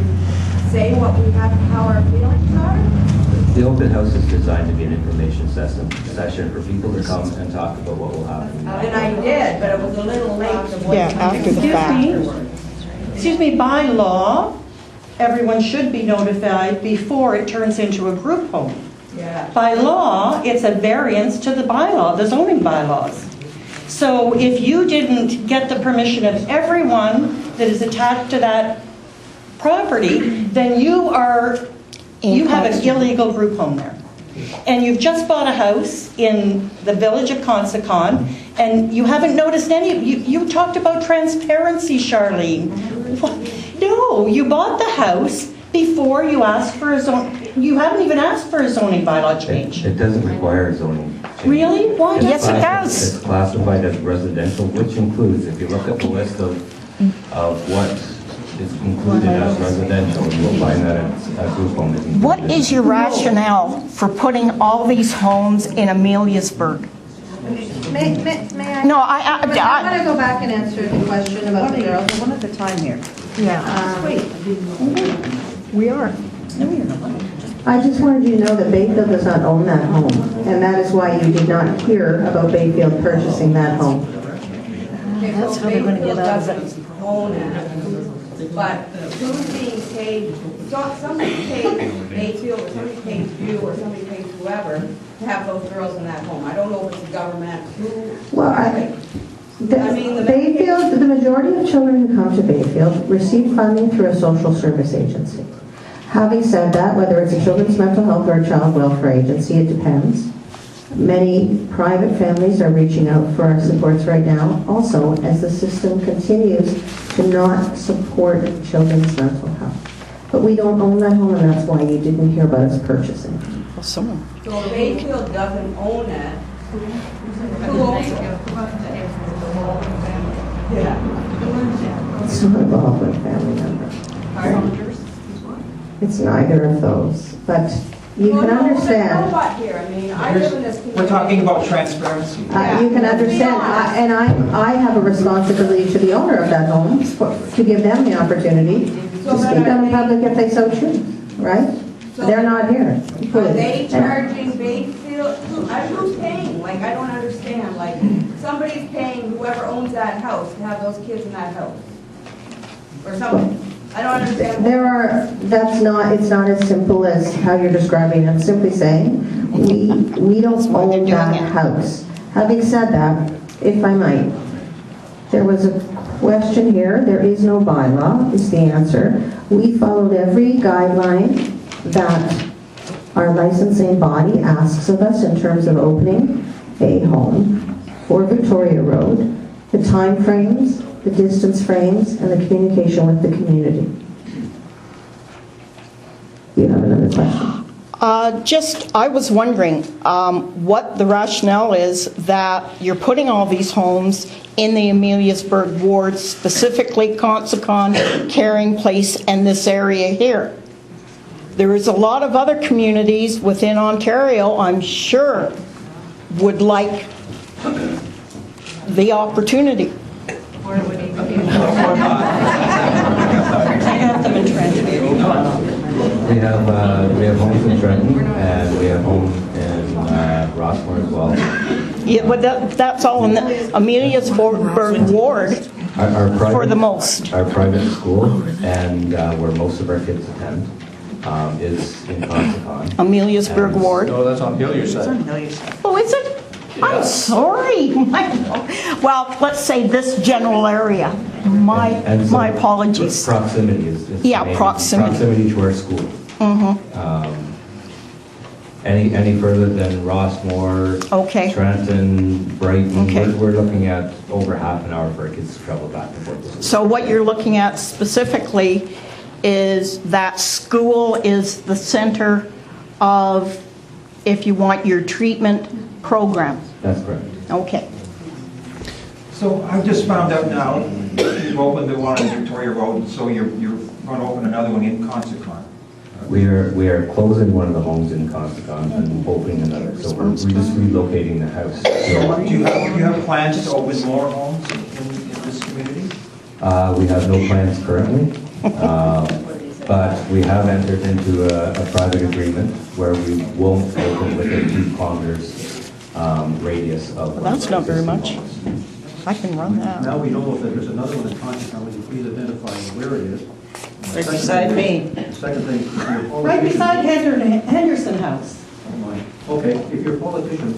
Speaker 13: say what we have, how our feelings are?
Speaker 16: The open house is designed to be an information session for people to come and talk about what will happen.
Speaker 13: And I did, but it was a little late.
Speaker 9: Yeah, after the fact.
Speaker 17: Excuse me, by law, everyone should be notified before it turns into a group home.
Speaker 13: Yeah.
Speaker 17: By law, it's a variance to the bylaw, the zoning bylaws. So if you didn't get the permission of everyone that is attached to that property, then you have an illegal group home there. And you've just bought a house in the village of Consicon, and you haven't noticed you talked about transparency, Sharlene. No, you bought the house before you asked for you haven't even asked for a zoning bylaw change.
Speaker 16: It doesn't require a zoning change.
Speaker 17: Really? Why?
Speaker 9: Yes, it does.
Speaker 16: It's classified as residential, which includes, if you look at the list of what is included as residential, you will find that a group home is included.
Speaker 9: What is your rationale for putting all these homes in Ameliasburg?
Speaker 10: May I?
Speaker 9: No,
Speaker 10: I want to go back and answer the question about the girls.
Speaker 17: One at a time here.
Speaker 9: Yeah. We are.
Speaker 2: I just wanted you to know that Bayfield does not own that home, and that is why you did not hear about Bayfield purchasing that home.
Speaker 13: That's how they're going to get out of it. Own it, but who's being paid? Somebody pays Bayfield, or somebody pays you, or somebody pays whoever to have those girls in that home. I don't know if it's the government.
Speaker 2: Bayfield, the majority of children who come to Bayfield receive funding through a social service agency. Having said that, whether it's a children's mental health or a child welfare agency, it depends. Many private families are reaching out for our supports right now, also as the system continues to not support children's mental health. But we don't own that home, and that's why you didn't hear about us purchasing.
Speaker 13: So Bayfield doesn't own it. Who owns it? Yeah.
Speaker 2: It's not involved with family members. It's neither of those, but you can understand.
Speaker 6: We're talking about transparency.
Speaker 2: You can understand, and I have a responsibility to the owner of that home to give them the opportunity to speak out in public if they so choose, right? They're not here.
Speaker 13: Are they charging Bayfield? Who's paying? Like, I don't understand. Like, somebody's paying whoever owns that house to have those kids in that house. Or something. I don't understand.
Speaker 2: It's not as simple as how you're describing it. I'm simply saying, we don't own that house. Having said that, if I might, there was a question here. There is no bylaw, is the answer. We followed every guideline that our licensing body asks of us in terms of opening a home for Victoria Road, the time frames, the distance frames, and the communication with the community. Do you have another question?
Speaker 9: I was wondering what the rationale is that you're putting all these homes in the Ameliasburg ward, specifically Consicon, Caring Place, and this area here. There is a lot of other communities within Ontario, I'm sure, would like the opportunity.
Speaker 16: We have homes in Trenton, and we have homes in Rossmore as well.
Speaker 9: Yeah, but that's all in the Ameliasburg ward for the most.
Speaker 16: Our private school, and where most of our kids attend, is in Consicon.
Speaker 9: Ameliasburg ward.
Speaker 12: No, that's on Hilliard's side.
Speaker 9: Oh, is it? I'm sorry. Well, let's say this general area. My apologies.
Speaker 16: Proximity is
Speaker 9: Yeah, proximity.
Speaker 16: Proximity to our school. Any further than Rossmore,
Speaker 9: Okay.
Speaker 16: Trenton, Brighton,
Speaker 9: Okay.
Speaker 16: we're looking at over half an hour for our kids to travel back and forth to school.
Speaker 9: So what you're looking at specifically is that school is the center of, if you want, your treatment program.
Speaker 16: That's correct.
Speaker 9: Okay.
Speaker 6: So I've just found out now, you've opened the one on Victoria Road, so you're going to open another one in Consicon.
Speaker 16: We are closing one of the homes in Consicon and opening another, so we're just relocating the house. So,
Speaker 6: Do you have plans to open more homes in this community?
Speaker 16: we have no plans currently. but we have entered into a private agreement where we won't open within 2 kilometers radius of.
Speaker 9: Well, that's not very much.
Speaker 16: homes.
Speaker 9: I can run that.
Speaker 8: Now we know that there's another one in Conscom, would you please identify where it is?
Speaker 17: Right beside me.
Speaker 8: Second thing, if you're
Speaker 17: Right
Speaker 8: politicians-
Speaker 17: beside Henderson House.
Speaker 8: Okay, if you're politicians,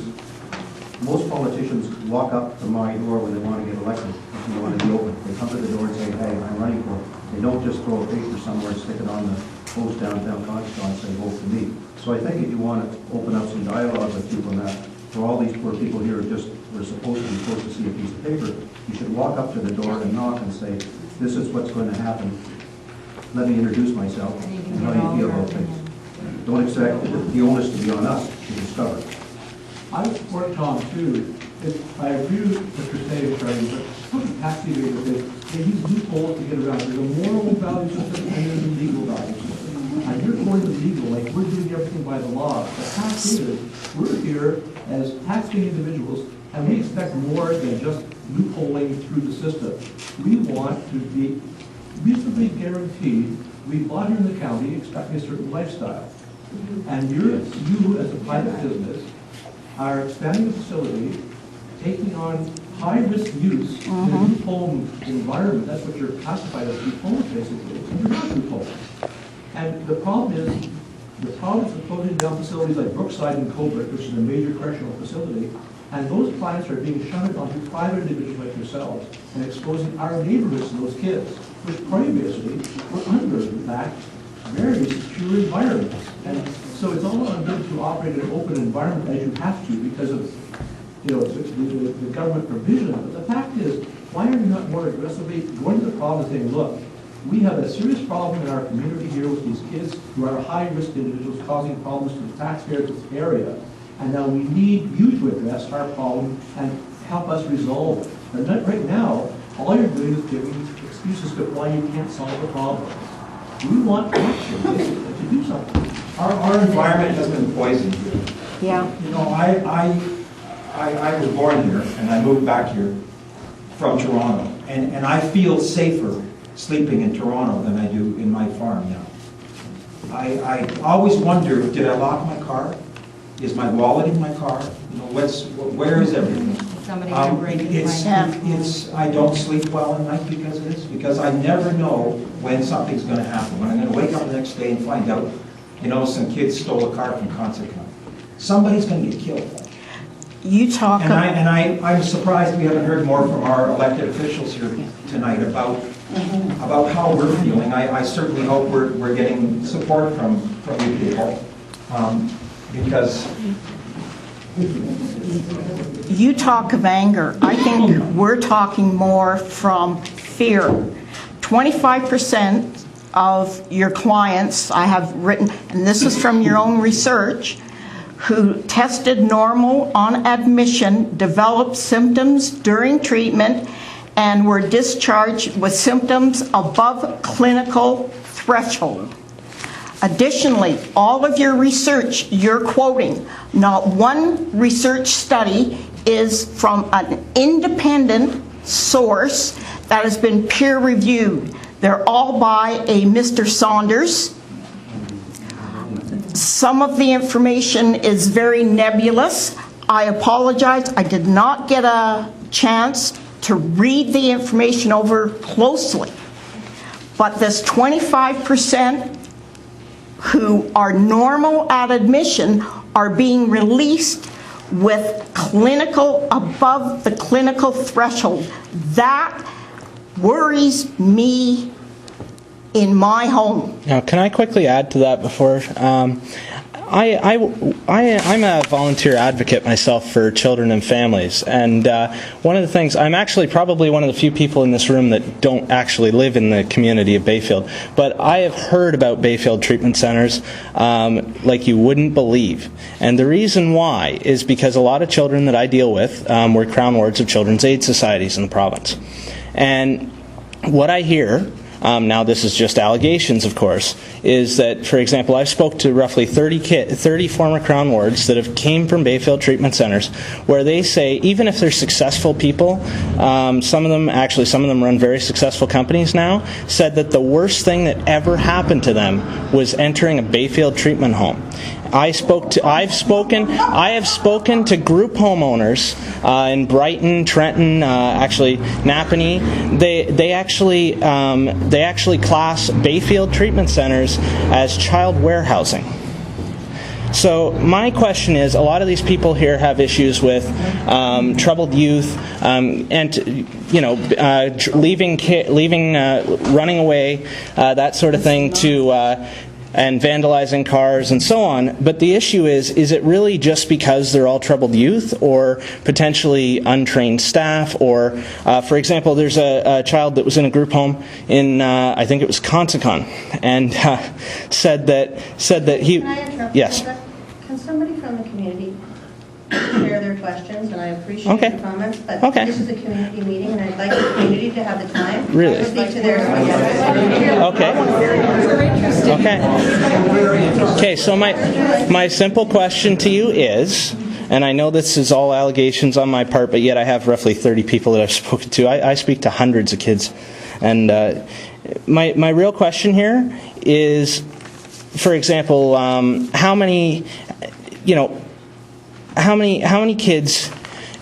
Speaker 8: most politicians walk up to my door when they want to get elected, if you want to be open. They come to the door and say, hey, I'm running for, they don't just throw a paper somewhere and stick it on the post downtown Conscom and say, vote for me. So I think if you want to open up some dialogue with people on that, for all these poor people here we're supposed to see a piece of paper, you should walk up to the door and knock and say, this is what's going to happen. Let me introduce myself and how you feel about things. Don't expect the onus to be on us to discover.
Speaker 18: I support Tom too. I agree with what you're saying, Sharlene, but some capacity rate is they use loopholes to get around. There's a moral value system and there's a legal value system. And you're going to legal, like we're doing everything by the law. The fact is, we're here as taxing individuals and we expect more than just loopholing through the system. We want to be reasonably guaranteed, we bought here in the county expecting a certain lifestyle. And you as a private business are expanding the facility, taking on high-risk use in a group home environment. That's what you're classified as group homes, basically. And you're not group homes. And the problem is with closing down facilities like Brookside and Coburg, which is a major correctional facility, and those clients are being shunted onto private individuals like yourselves and exposing our neighborhoods to those kids, which basically we're under, in fact, very secure environments. And so it's all well good to operate in an open environment as you have to because of the government provision. But the fact is, why are you not more aggressively going to the problem and saying, look, we have a serious problem in our community here with these kids who are high-risk individuals causing problems to the taxpayers of this area. And now we need you to address our problem and help us resolve it. And right now, all you're doing is giving excuses to why you can't solve the problem. We want action, basically, to do something.
Speaker 6: Our environment has been poisoned here.
Speaker 9: Yeah.
Speaker 6: You know, I was born here and I moved back here from Toronto. And I feel safer sleeping in Toronto than I do in my farm now. I always wonder, did I lock my car? Is my wallet in my car? You know, where is everything?
Speaker 4: Somebody can break into my house.
Speaker 6: I don't sleep well at night because of this, because I never know when something's going to happen. When I'm going to wake up the next day and find out, some kids stole a car from Conscom. Somebody's going to get killed.
Speaker 9: You talk.
Speaker 6: I'm surprised we haven't heard more from our elected officials here tonight about how we're feeling. I certainly hope we're getting support from you people, because
Speaker 9: You talk of anger. I think we're talking more from fear. 25% of your clients, I have written, and this is from your own research, who tested normal on admission, developed symptoms during treatment, and were discharged with symptoms above clinical threshold. Additionally, all of your research you're quoting, not one research study is from an independent source that has been peer reviewed. They're all by a Mr. Saunders. Some of the information is very nebulous. I apologize, I did not get a chance to read the information over closely. But this 25% who are normal at admission are being released with clinical, above the clinical threshold. That worries me in my home.
Speaker 1: Now, can I quickly add to that before? I'm a volunteer advocate myself for children and families, and one of the things, I'm actually probably one of the few people in this room that don't actually live in the community of Bayfield, but I have heard about Bayfield Treatment Centres like you wouldn't believe. And the reason why is because a lot of children that I deal with were crown wards of children's aid societies in the province. And what I hear now this is just allegations, of course, is that, for example, I've spoke to roughly 30 former Crown wards that have came from Bayfield Treatment Centres, where they say even if they're successful people, some of them run very successful companies now, said that the worst thing that ever happened to them was entering a Bayfield treatment home. I have spoken to group homeowners in Brighton, Trenton, actually Napanee. They actually class Bayfield Treatment Centres as child warehousing. So my question is, a lot of these people here have issues with troubled youth, and running away, that sort of thing, and vandalizing cars and so on. But the issue is it really just because they're all troubled youth, or potentially untrained staff? Or, for example, there's a child that was in a group home in, I think it was Consicon, and said that he...
Speaker 2: Can I interrupt?
Speaker 1: Yes.
Speaker 2: Can somebody from the community share their questions? And I appreciate
Speaker 1: Okay.
Speaker 2: your comments, but
Speaker 1: Okay.
Speaker 2: this is a community meeting, and I'd like the community to have the time
Speaker 1: Really?
Speaker 2: to speak to their...
Speaker 1: Okay, so my simple question to you is, and I know this is all allegations on my part, but yet I have roughly 30 people that I've spoken to. I speak to hundreds of kids. And my real question here is, for example, how many kids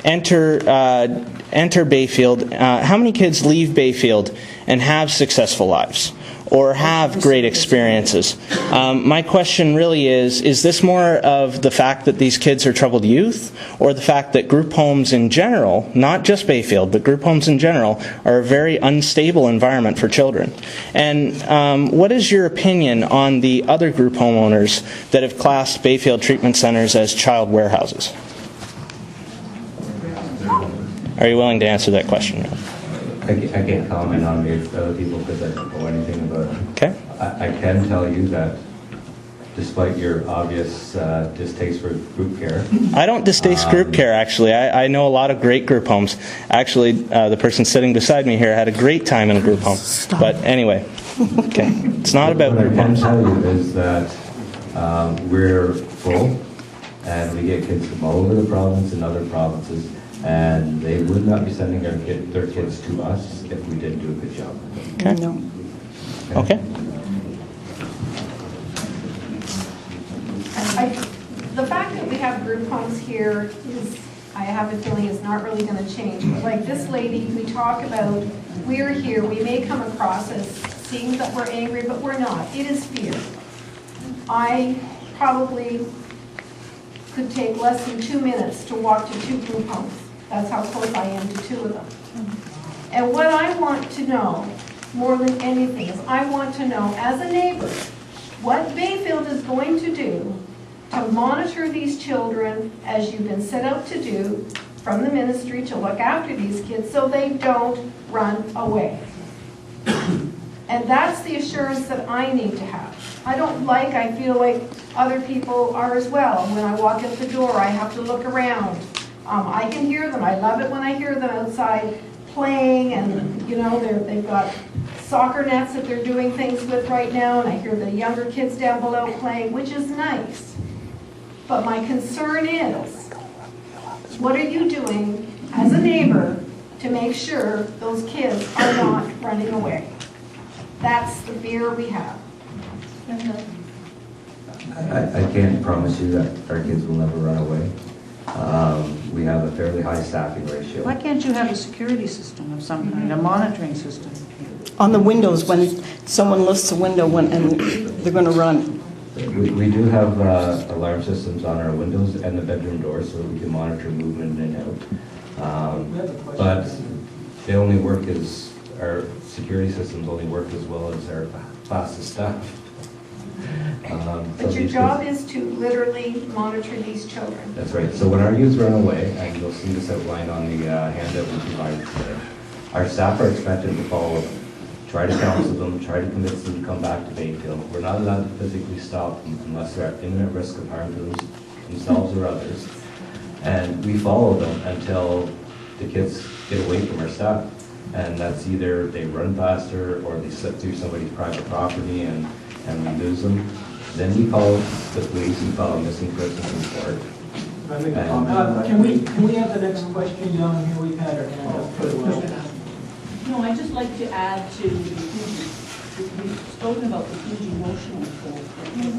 Speaker 1: enter Bayfield? How many kids leave Bayfield and have successful lives or have great experiences? My question really is this more of the fact that these kids are troubled youth, or the fact that group homes in general, not just Bayfield, but group homes in general, are a very unstable environment for children? And what is your opinion on the other group homeowners that have classed Bayfield Treatment Centres as child warehouses? Are you willing to answer that question?
Speaker 16: I can't comment on the other people because I don't know anything about it.
Speaker 1: Okay.
Speaker 16: I can tell you that despite your obvious distaste for group care.
Speaker 1: I don't distaste group care, actually. I know a lot of great group homes. Actually, the person sitting beside me here had a great time in a group home.
Speaker 9: Stop.
Speaker 1: But anyway, okay. It's not about
Speaker 16: What
Speaker 1: group
Speaker 16: I can
Speaker 1: homes.
Speaker 16: tell you is that we're full, and we get kids from all over the province and other provinces, and they would not be sending their kids to us if we didn't do a good job.
Speaker 1: Okay.
Speaker 9: No.
Speaker 1: Okay.
Speaker 19: The fact that we have group homes here is, I have a feeling, is not really going to change. But like this lady, we talk about, we're here, we may come across as seeing that we're angry, but we're not. It is fear. I probably could take less than 2 minutes to walk to 2 group homes. That's how close I am to 2 of them. And what I want to know, more than anything, is I want to know, as a neighbor, what Bayfield is going to do to monitor these children, as you've been set out to do from the ministry, to look after these kids so they don't run away. And that's the assurance that I need to have. I feel like other people are as well. When I walk out the door, I have to look around. I can hear them. I love it when I hear them outside playing, and they've got soccer nets that they're doing things with right now, and I hear the younger kids down below playing, which is nice. But my concern is, what are you doing as a neighbor to make sure those kids are not running away? That's the fear we have.
Speaker 16: I can't promise you that our kids will never run away. We have a fairly high staffing ratio.
Speaker 10: Why can't you have a security system of some kind, a monitoring system?
Speaker 9: On the windows, when someone lifts a window and they're going to run.
Speaker 16: We do have alarm systems on our windows and the bedroom doors so that we can monitor movement in and out. But they only work our security systems only work as well as our fastest staff.
Speaker 19: But your job is to literally monitor these children.
Speaker 16: That's right. So when our youth run away, and you'll see this outlined on the handout we provided today, our staff are expected to follow them, try to counsel them, try to convince them to come back to Bayfield. We're not allowed to physically stop them unless they're at imminent risk of harm to themselves or others. And we follow them until the kids get away from our staff. And that's either they run faster or they slip through somebody's private property and we lose them. Then we call the police and file a missing persons report.
Speaker 18: Can we have the next question down here? We've had our hand up for a while.
Speaker 20: No, I'd just like to add to the huge, we've spoken about the huge emotional toll that it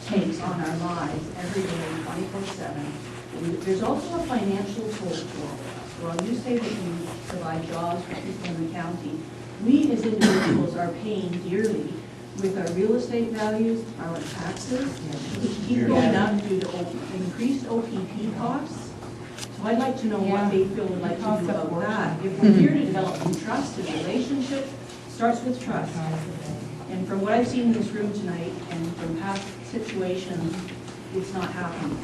Speaker 20: takes on our lives every day, 24/7. There's also a financial toll to all of us. While you say that you provide jobs for people in the county, we as individuals are paying dearly with our real estate values, our taxes, which keep going up due to increased OPP costs. So I'd like to know what Bayfield would like to do about that. If we're here to develop some trust and relationship, starts with trust. And from what I've seen in this room tonight and from past situations, it's not happening.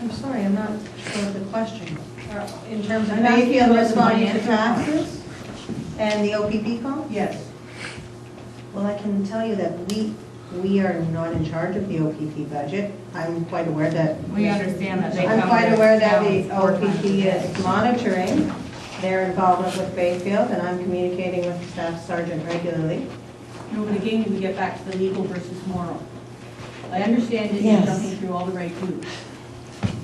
Speaker 10: I'm sorry, I'm not sure of the question. In terms of
Speaker 20: I'm asking
Speaker 10: Bayfield
Speaker 20: about the
Speaker 10: responding to
Speaker 20: financial
Speaker 10: taxes and the OPP call?
Speaker 20: Yes.
Speaker 10: Well, I can tell you that we are not in charge of the OPP budget. I'm quite aware that.
Speaker 4: We understand that they
Speaker 10: I'm
Speaker 4: come
Speaker 10: quite
Speaker 4: to
Speaker 10: aware that
Speaker 4: town
Speaker 10: the
Speaker 4: 4 times a
Speaker 10: OPP
Speaker 4: day.
Speaker 10: is monitoring their involvement with Bayfield, and I'm communicating with the staff sergeant regularly.
Speaker 20: No, but again, we get back to the legal versus moral. I understand that you're
Speaker 10: Yes.
Speaker 20: jumping through all the right hoops.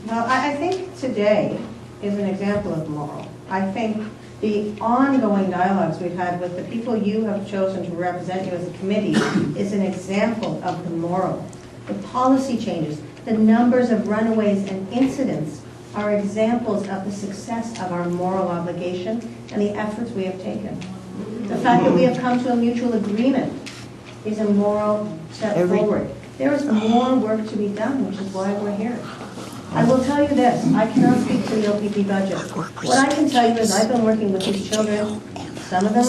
Speaker 10: Well, I think today is an example of moral. I think the ongoing dialogues we've had with the people you have chosen to represent you as a committee is an example of the moral. The policy changes, the numbers of runaways and incidents are examples of the success of our moral obligation and the efforts we have taken. The fact that we have come to a mutual agreement is a moral step forward. There is more work to be done, which is why we're here. I will tell you this, I cannot speak to the OPP budget. What I can tell you is I've been working with these children, some of them,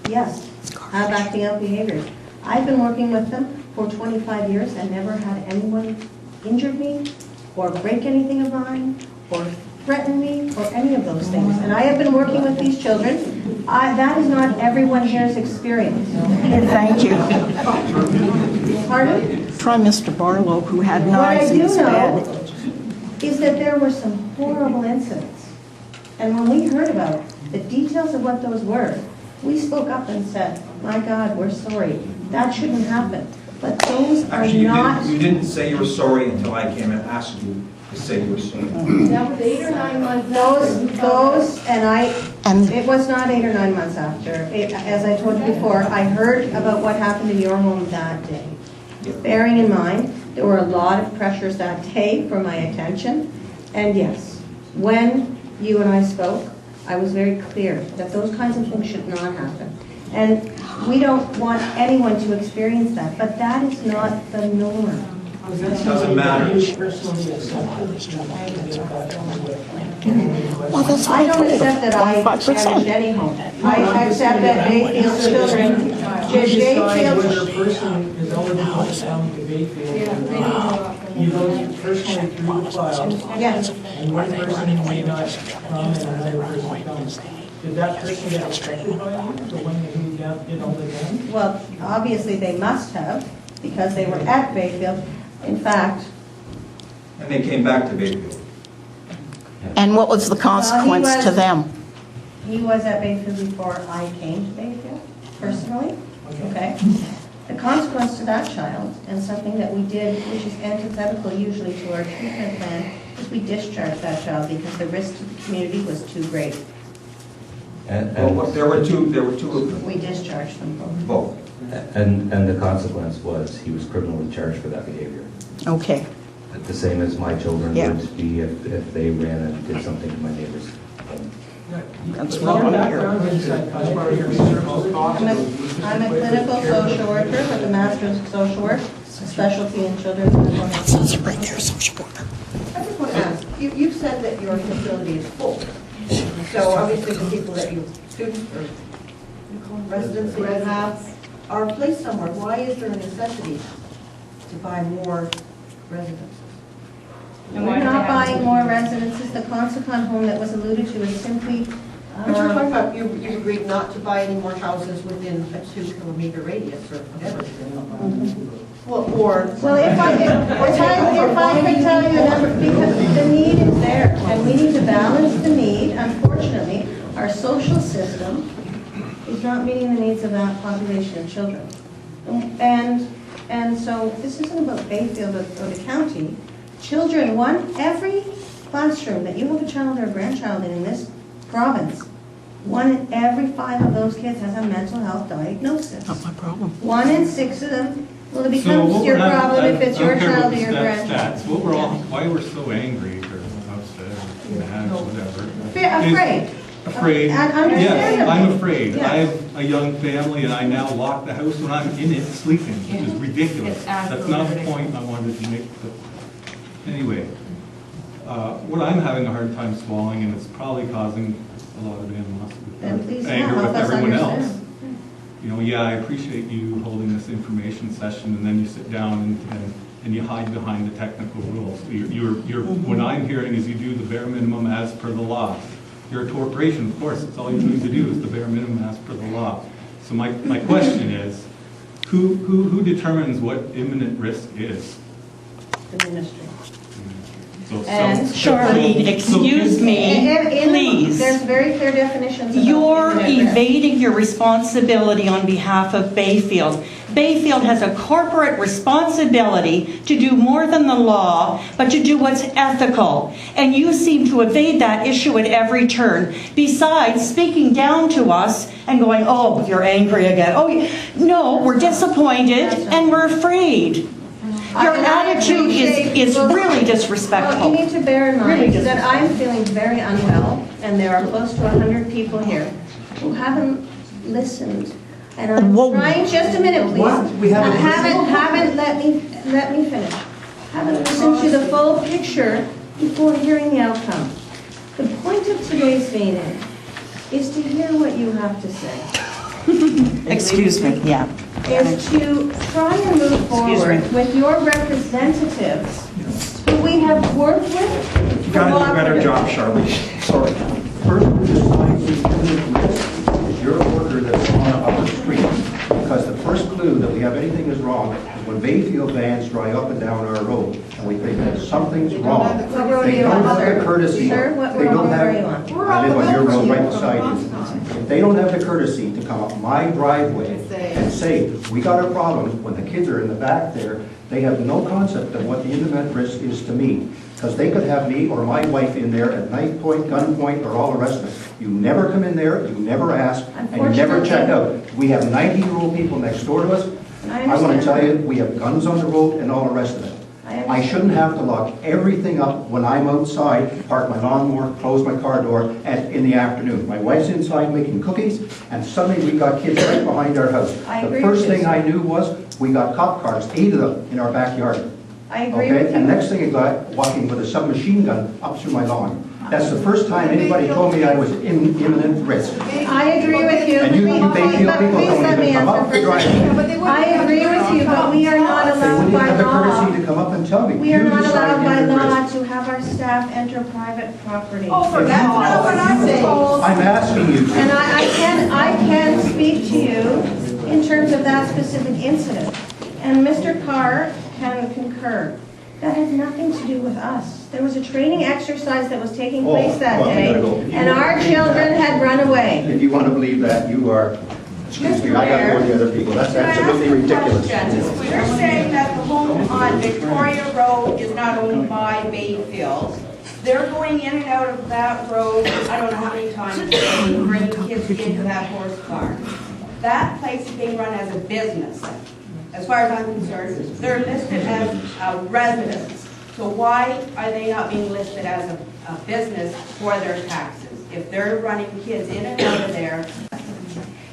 Speaker 10: yes, have acting out behaviors. I've been working with them for 25 years and never had anyone injure me or break anything of mine or threaten me or any of those things. And I have been working with these children. That is not everyone here's experience.
Speaker 9: Thank you.
Speaker 10: Pardon?
Speaker 9: Try Mr. Barlow, who had knives in his bed.
Speaker 10: What I do know is that there were some horrible incidents. And when we heard about the details of what those were, we spoke up and said, my God, we're sorry. That shouldn't happen. But those are
Speaker 6: Actually,
Speaker 10: not...
Speaker 6: you didn't say you were sorry until I came and asked you to say you were sorry.
Speaker 20: That was 8 or 9 months.
Speaker 10: It was not 8 or 9 months after. As I told you before, I heard about what happened in your home that day. Bearing in mind, there were a lot of pressures that day for my attention. And yes, when you and I spoke, I was very clear that those kinds of things should not happen. And we don't want anyone to experience that, but that is not the norm.
Speaker 6: Doesn't matter.
Speaker 10: I don't accept that I damaged any home. I accept that Bayfield children,
Speaker 18: When a person is eligible to come to Bayfield, he goes personally through the file.
Speaker 10: Yes.
Speaker 18: And one person may not come and another person comes. Did that person get affected by you, the one who did all the damage?
Speaker 10: Well, obviously they must have, because they were at Bayfield. In fact...
Speaker 6: And they came back to Bayfield.
Speaker 9: And what was the consequence to them?
Speaker 10: He was at Bayfield before I came to Bayfield, personally. Okay. The consequence to that child, and something that we did, which is antithetical usually to our treatment plan, is we discharged that child because the risk to the community was too great.
Speaker 6: There were two of them.
Speaker 10: We discharged them both.
Speaker 6: Both.
Speaker 16: And the consequence was he was criminally charged for that behavior.
Speaker 9: Okay.
Speaker 16: The same as my children
Speaker 9: Yeah.
Speaker 16: would be if they ran and did something to my neighbor's home.
Speaker 9: That's what I'm here.
Speaker 10: I'm a clinical social worker with a master's of social work, specialty in children's mental health.
Speaker 9: I
Speaker 10: just want to ask, you've said that your facility is full. So obviously the people that you, students or residents that you have are placed somewhere. Why is there a necessity to buy more residences?
Speaker 4: And why
Speaker 10: We're
Speaker 4: do
Speaker 10: not
Speaker 4: they have
Speaker 10: buying
Speaker 4: to-
Speaker 10: more residences. The Consicon home that was alluded to is simply...
Speaker 21: But you're talking about, you've agreed not to buy any more houses within a 2-kilometer radius or whatever.
Speaker 10: Well, if I could tell you a number, because the need is there, and we need to balance the need. Unfortunately, our social system is not meeting the needs of that population of children. And so this isn't about Bayfield or the county. Children, every classroom that you have a child or a grandchild in this province, 1 in every 5 of those kids has a mental health diagnosis.
Speaker 9: Not my problem.
Speaker 10: 1 in 6 of them, well, it becomes your problem if it's your child or your grandchild.
Speaker 5: Why we're so angry or upset, mad, whatever.
Speaker 10: Afraid.
Speaker 5: Afraid. Yes,
Speaker 10: Understandably.
Speaker 5: I'm afraid.
Speaker 10: Yes.
Speaker 5: I have a young family and I now lock the house when I'm in it sleeping, which is ridiculous.
Speaker 4: It's
Speaker 5: That's not the
Speaker 4: absolutely
Speaker 5: point I wanted to make. But anyway, what I'm having a hard time swallowing, and it's probably causing a lot of
Speaker 10: Then please
Speaker 5: anger
Speaker 10: help
Speaker 5: with
Speaker 10: us
Speaker 5: everyone
Speaker 10: understand.
Speaker 5: else. You know, yeah, I appreciate you holding this information session, and then you sit down and you hide behind the technical rules. What I'm hearing is you do the bare minimum as per the law. You're a corporation, of course, it's all you need to do is the bare minimum as per the law. So my question is, who determines what imminent risk is?
Speaker 10: The ministry.
Speaker 17: Charlene, excuse me, please.
Speaker 10: There's very clear definitions. about
Speaker 17: You're
Speaker 10: imminent risk.
Speaker 17: evading your responsibility on behalf of Bayfield. Bayfield has a corporate responsibility to do more than the law, but to do what's ethical. And you seem to evade that issue at every turn. Besides speaking down to us and going, oh, you're angry again. Oh, no, we're disappointed and we're afraid. Your attitude is really disrespectful.
Speaker 10: Well, you need to bear in mind
Speaker 17: Really
Speaker 10: that I'm feeling very unwell, and there are close to 100 people here who haven't listened. And I'm trying, just a minute, please.
Speaker 6: What? We haven't
Speaker 10: Let me finish. Haven't listened to the full picture before hearing the outcome. The point of today's meeting is to hear what you have to say.
Speaker 17: Excuse me, yeah.
Speaker 10: Is to try and move forward with your representatives who we have worked with.
Speaker 6: You gotta do a better job, Sharlene. Sorry.
Speaker 8: First, we're just is your worker that's on our street. Because the first clue that we have anything is wrong is when Bayfield vans drive up and down our road, and we think that something's wrong.
Speaker 10: What road are
Speaker 8: They
Speaker 10: you
Speaker 8: don't
Speaker 10: on,
Speaker 8: have the courtesy.
Speaker 10: Sir, what
Speaker 8: They
Speaker 10: road
Speaker 8: don't
Speaker 10: are
Speaker 8: have.
Speaker 10: you on?
Speaker 8: I live on your road right beside you. If they don't have the courtesy to come up my driveway and say, we got a problem, when the kids are in the back there, they have no concept of what the imminent risk is to me. Because they could have me or my wife in there at knife point, gun point, or all the rest of it. You never come in there, you never ask, and you never check out. We have 90-year-old people next door to us. I want to tell you, we have guns on the road and all the rest of it. I shouldn't have to lock everything up when I'm outside, park my lawnmower, close my car door in the afternoon. My wife's inside making cookies, and suddenly we got kids right behind our house. The first thing I knew was we got cop cars, 8 of them, in our backyard.
Speaker 10: I agree with you.
Speaker 8: And next thing, a guy walking with a submachine gun up through my lawn. That's the first time anybody told me I was in imminent risk.
Speaker 10: I agree with you.
Speaker 8: And you Bayfield people don't even come up the driveway.
Speaker 10: I agree with you, but we are not
Speaker 8: They
Speaker 10: allowed
Speaker 8: wouldn't
Speaker 10: by
Speaker 8: have the
Speaker 10: law.
Speaker 8: courtesy to come up and tell me.
Speaker 10: We are
Speaker 8: You
Speaker 10: not allowed
Speaker 8: decided
Speaker 10: by
Speaker 8: imminent
Speaker 10: law
Speaker 8: risk.
Speaker 10: to have our staff enter private property.
Speaker 8: That's not what I'm told. I'm asking you to.
Speaker 10: And I can speak to you in terms of that specific incident. And Mr. Carr can concur. That had nothing to do with us. There was a training exercise that was taking place that
Speaker 8: well, you
Speaker 10: day,
Speaker 8: gotta go.
Speaker 10: and our children had run away.
Speaker 8: If you want to believe that, you are, excuse me, I got to go to the other people. That's absolutely ridiculous.
Speaker 13: You're saying that the home on Victoria Road is not owned by Bayfield. They're going in and out of that road, I don't know how many times, they bring kids into that horse farm. That place is being run as a business. As far as I'm concerned, they're listed as a residence. So why are they not being listed as a business for their taxes? If they're running kids in and out of there,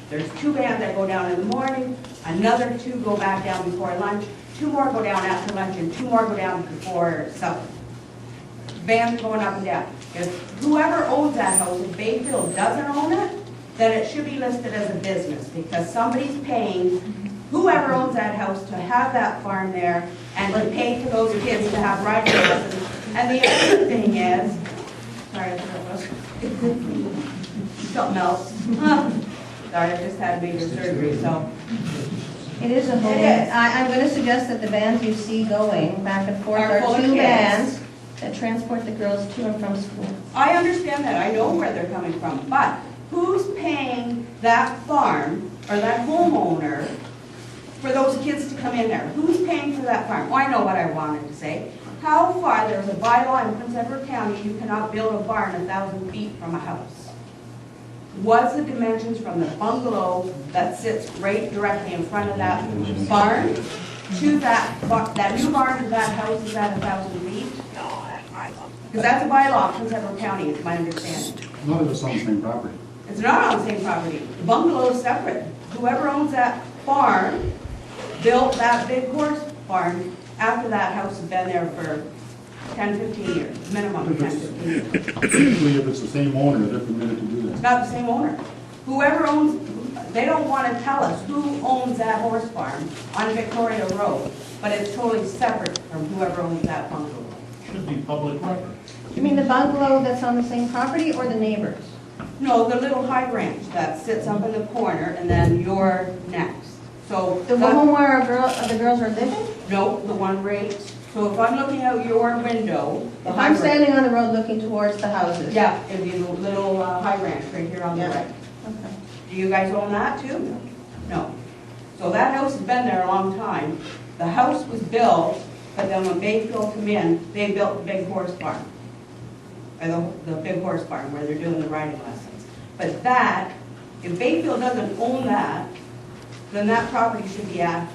Speaker 13: there's 2 vans that go down in the morning, another 2 go back down before lunch, 2 more go down after lunch, and 2 more go down before supper. Vans going up and down. If whoever owns that house, if Bayfield doesn't own it, then it should be listed as a business, because somebody's paying whoever owns that house to have that farm there and to pay for those kids to have riding lessons. And the other thing is, sorry, I forgot what something else. Sorry, I just had major surgery, so.
Speaker 10: It is a home.
Speaker 13: It is.
Speaker 10: I'm going to suggest that the vans you see going back and forth
Speaker 13: Are full
Speaker 10: are
Speaker 13: of
Speaker 10: two
Speaker 13: kids.
Speaker 10: vans that transport the girls to and from school.
Speaker 13: I understand that, I know where they're coming from, but who's paying that farm or that homeowner for those kids to come in there? Who's paying for that farm? Well, I know what I wanted to say. How far, there's a bylaw in Prince Edward County, you cannot build a barn 1,000 feet from a house. What's the dimensions from the bungalow that sits right directly in front of that barn to that new barn to that house is at 1,000 feet? Because that's a bylaw in Prince Edward County, it's my understanding.
Speaker 3: None of it's on the same property.
Speaker 13: It's not on the same property. The bungalow is separate. Whoever owns that farm built that big horse barn after that house has been there for 10, 15 years, minimum of 10, 15 years.
Speaker 3: Usually if it's the same owner, they're permitted to do
Speaker 13: It's
Speaker 3: that.
Speaker 13: not the same owner. Whoever owns, they don't want to tell us who owns that horse farm on Victoria Road, but it's totally separate from whoever owns that bungalow.
Speaker 12: Should be public record.
Speaker 10: You mean the bungalow that's on the same property or the neighbors?
Speaker 13: No, the little high ranch that sits up in the corner and then you're next. So
Speaker 10: The home where the girls are living?
Speaker 13: No, the one right, so if I'm looking out your window. the
Speaker 10: If
Speaker 13: high
Speaker 10: I'm
Speaker 13: ranch-
Speaker 10: standing on the road looking towards the houses?
Speaker 13: Yeah, it'd be the little high ranch right here on the
Speaker 10: Yeah.
Speaker 13: right.
Speaker 10: Okay.
Speaker 13: Do you guys own that too? No. So that house has been there a long time. The house was built, but then when Bayfield come in, they built the big horse barn. Or the big horse barn where they're doing the riding lessons. But that, if Bayfield doesn't own that, then that property should be a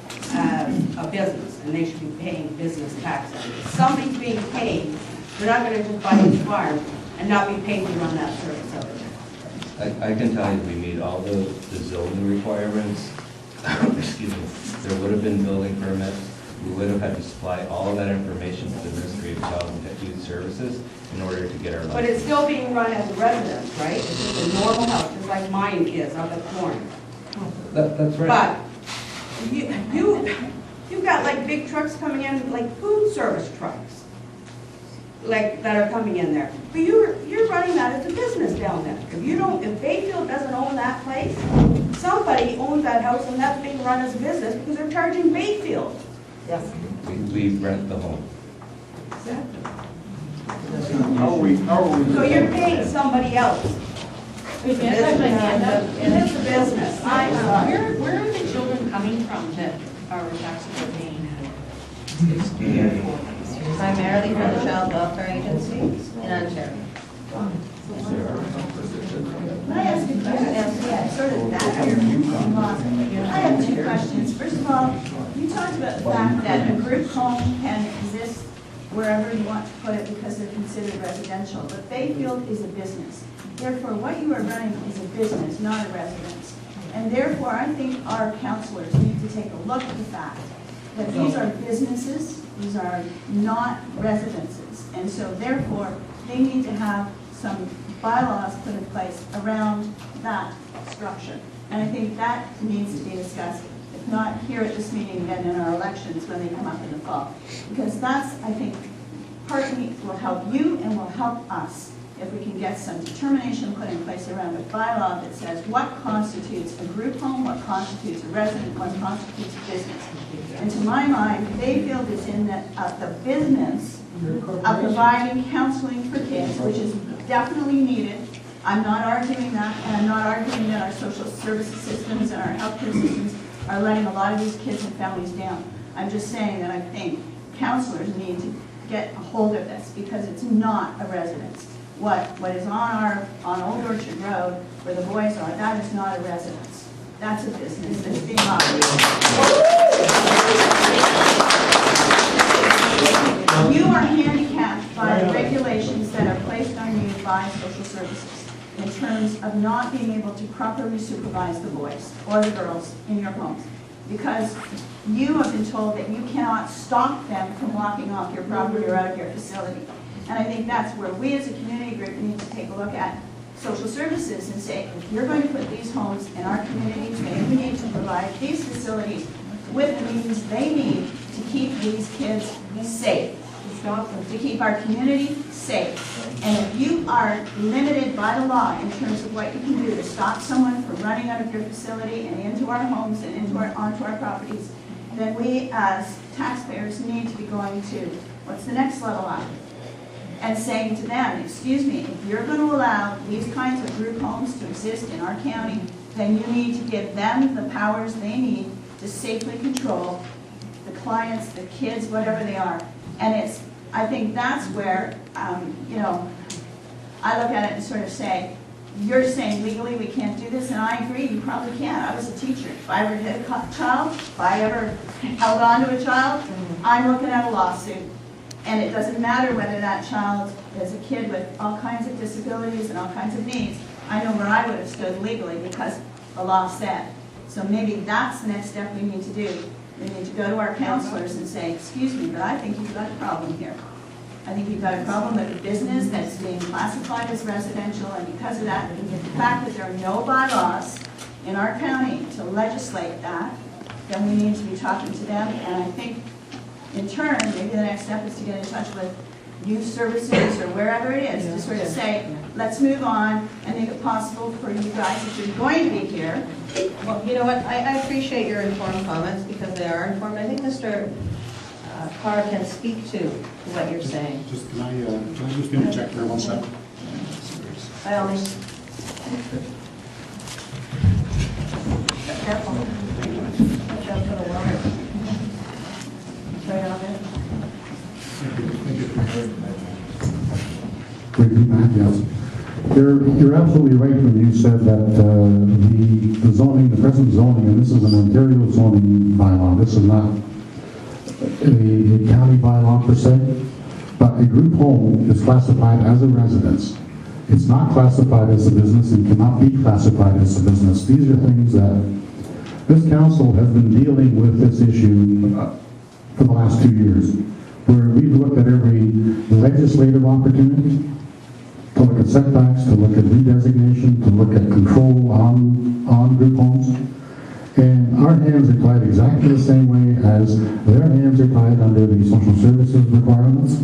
Speaker 13: business, and they should be paying business tax on it. If somebody's being paid, they're not gonna just buy this farm and not be paid to run that service over there.
Speaker 7: I can tell you, we meet all the zoning requirements. Excuse me. There would have been building permits. We would have had to supply all of that information to the Ministry of Child and Youth Services in order to get our license.
Speaker 13: But it's still being run as a residence, right? It's just a normal house, just like mine is up at the corner.
Speaker 7: That's right.
Speaker 13: But you've got like big trucks coming in, like food service trucks, like that are coming in there. But you're running that as a business down there. If Bayfield doesn't own that place, somebody owns that house and that's being run as a business because they're charging Bayfield.
Speaker 7: Yes. We rent the home.
Speaker 3: How are we?
Speaker 13: So you're paying somebody else. It's a business.
Speaker 20: Where are the children coming from that our taxes are paying for?
Speaker 10: Primarily from the Child Welfare Agency in Ontario.
Speaker 22: Can I ask a question? Yeah, sort of that. I have two questions. First of all, you talked about the fact that a group home can exist wherever you want to put it because they're considered residential, but Bayfield is a business. Therefore, what you are running is a business, not a residence. And therefore, I think our counselors need to take a look at the fact that these are businesses, these are not residences. And so therefore, they need to have some bylaws put in place around that structure. And I think that needs to be discussed, if not here at this meeting, then in our elections when they come up in the fall. Because that's, I think, partly will help you and will help us if we can get some determination put in place around a bylaw that says what constitutes a group home, what constitutes a resident, what constitutes a business. And to my mind, Bayfield is in the business of providing counseling for kids, which is definitely needed. I'm not arguing that, and I'm not arguing that our social services systems and our healthcare systems are letting a lot of these kids and families down. I'm just saying that I think counselors need to get a hold of this because it's not a residence. What is on Old Orchard Road, where the boys are, that is not a residence. That's a business that's being operated. You are handicapped by the regulations that are placed on you by social services in terms of not being able to properly supervise the boys or the girls in your homes. Because you have been told that you cannot stop them from walking off your property or out of your facility. And I think that's where we as a community group need to take a look at social services and say, if you're going to put these homes in our communities, then we need to provide these facilities with the means they need to keep these kids safe.
Speaker 15: to stop them.
Speaker 22: To keep our community safe. And if you are limited by the law in terms of what you can do to stop someone from running out of your facility and into our homes and onto our properties, then we as taxpayers need to be going to, what's the next level up? And saying to them, excuse me, if you're going to allow these kinds of group homes to exist in our county, then you need to give them the powers they need to safely control the clients, the kids, whatever they are. And I think that's where, you know, I look at it and sort of say, you're saying legally we can't do this, and I agree, you probably can't. I was a teacher. If I ever hit a child, if I ever held on to a child, I'm looking at a lawsuit. And it doesn't matter whether that child is a kid with all kinds of disabilities and all kinds of needs. I know where I would have stood legally because the law said. So maybe that's the next step we need to do. We need to go to our counselors and say, excuse me, but I think you've got a problem here. I think you've got a problem with a business that's being classified as residential, and because of that, the fact that there are no bylaws in our county to legislate that, then we need to be talking to them. And I think in turn, maybe the next step is to get in touch with youth services or wherever it is to sort of say, let's move on and make it possible for you guys, if you're going to be here.
Speaker 2: Well, you know what, I appreciate your informed comments because they are informed. I think Mr. Carr can speak to what you're saying.
Speaker 3: Just, can I just interject here 1 second?
Speaker 2: By all means. Careful. Watch out for the water. Right on it.
Speaker 11: Yes. You're absolutely right when you said that the zoning, the present zoning, and this is an Ontario zoning bylaw. This is not a county bylaw per se, but a group home is classified as a residence. It's not classified as a business and cannot be classified as a business. These are things that this council has been dealing with this issue for the last 2 years, where we've looked at every legislative opportunity to look at setbacks, to look at redesignation, to look at control on group homes. And our hands are tied exactly the same way as their hands are tied under the social services requirements.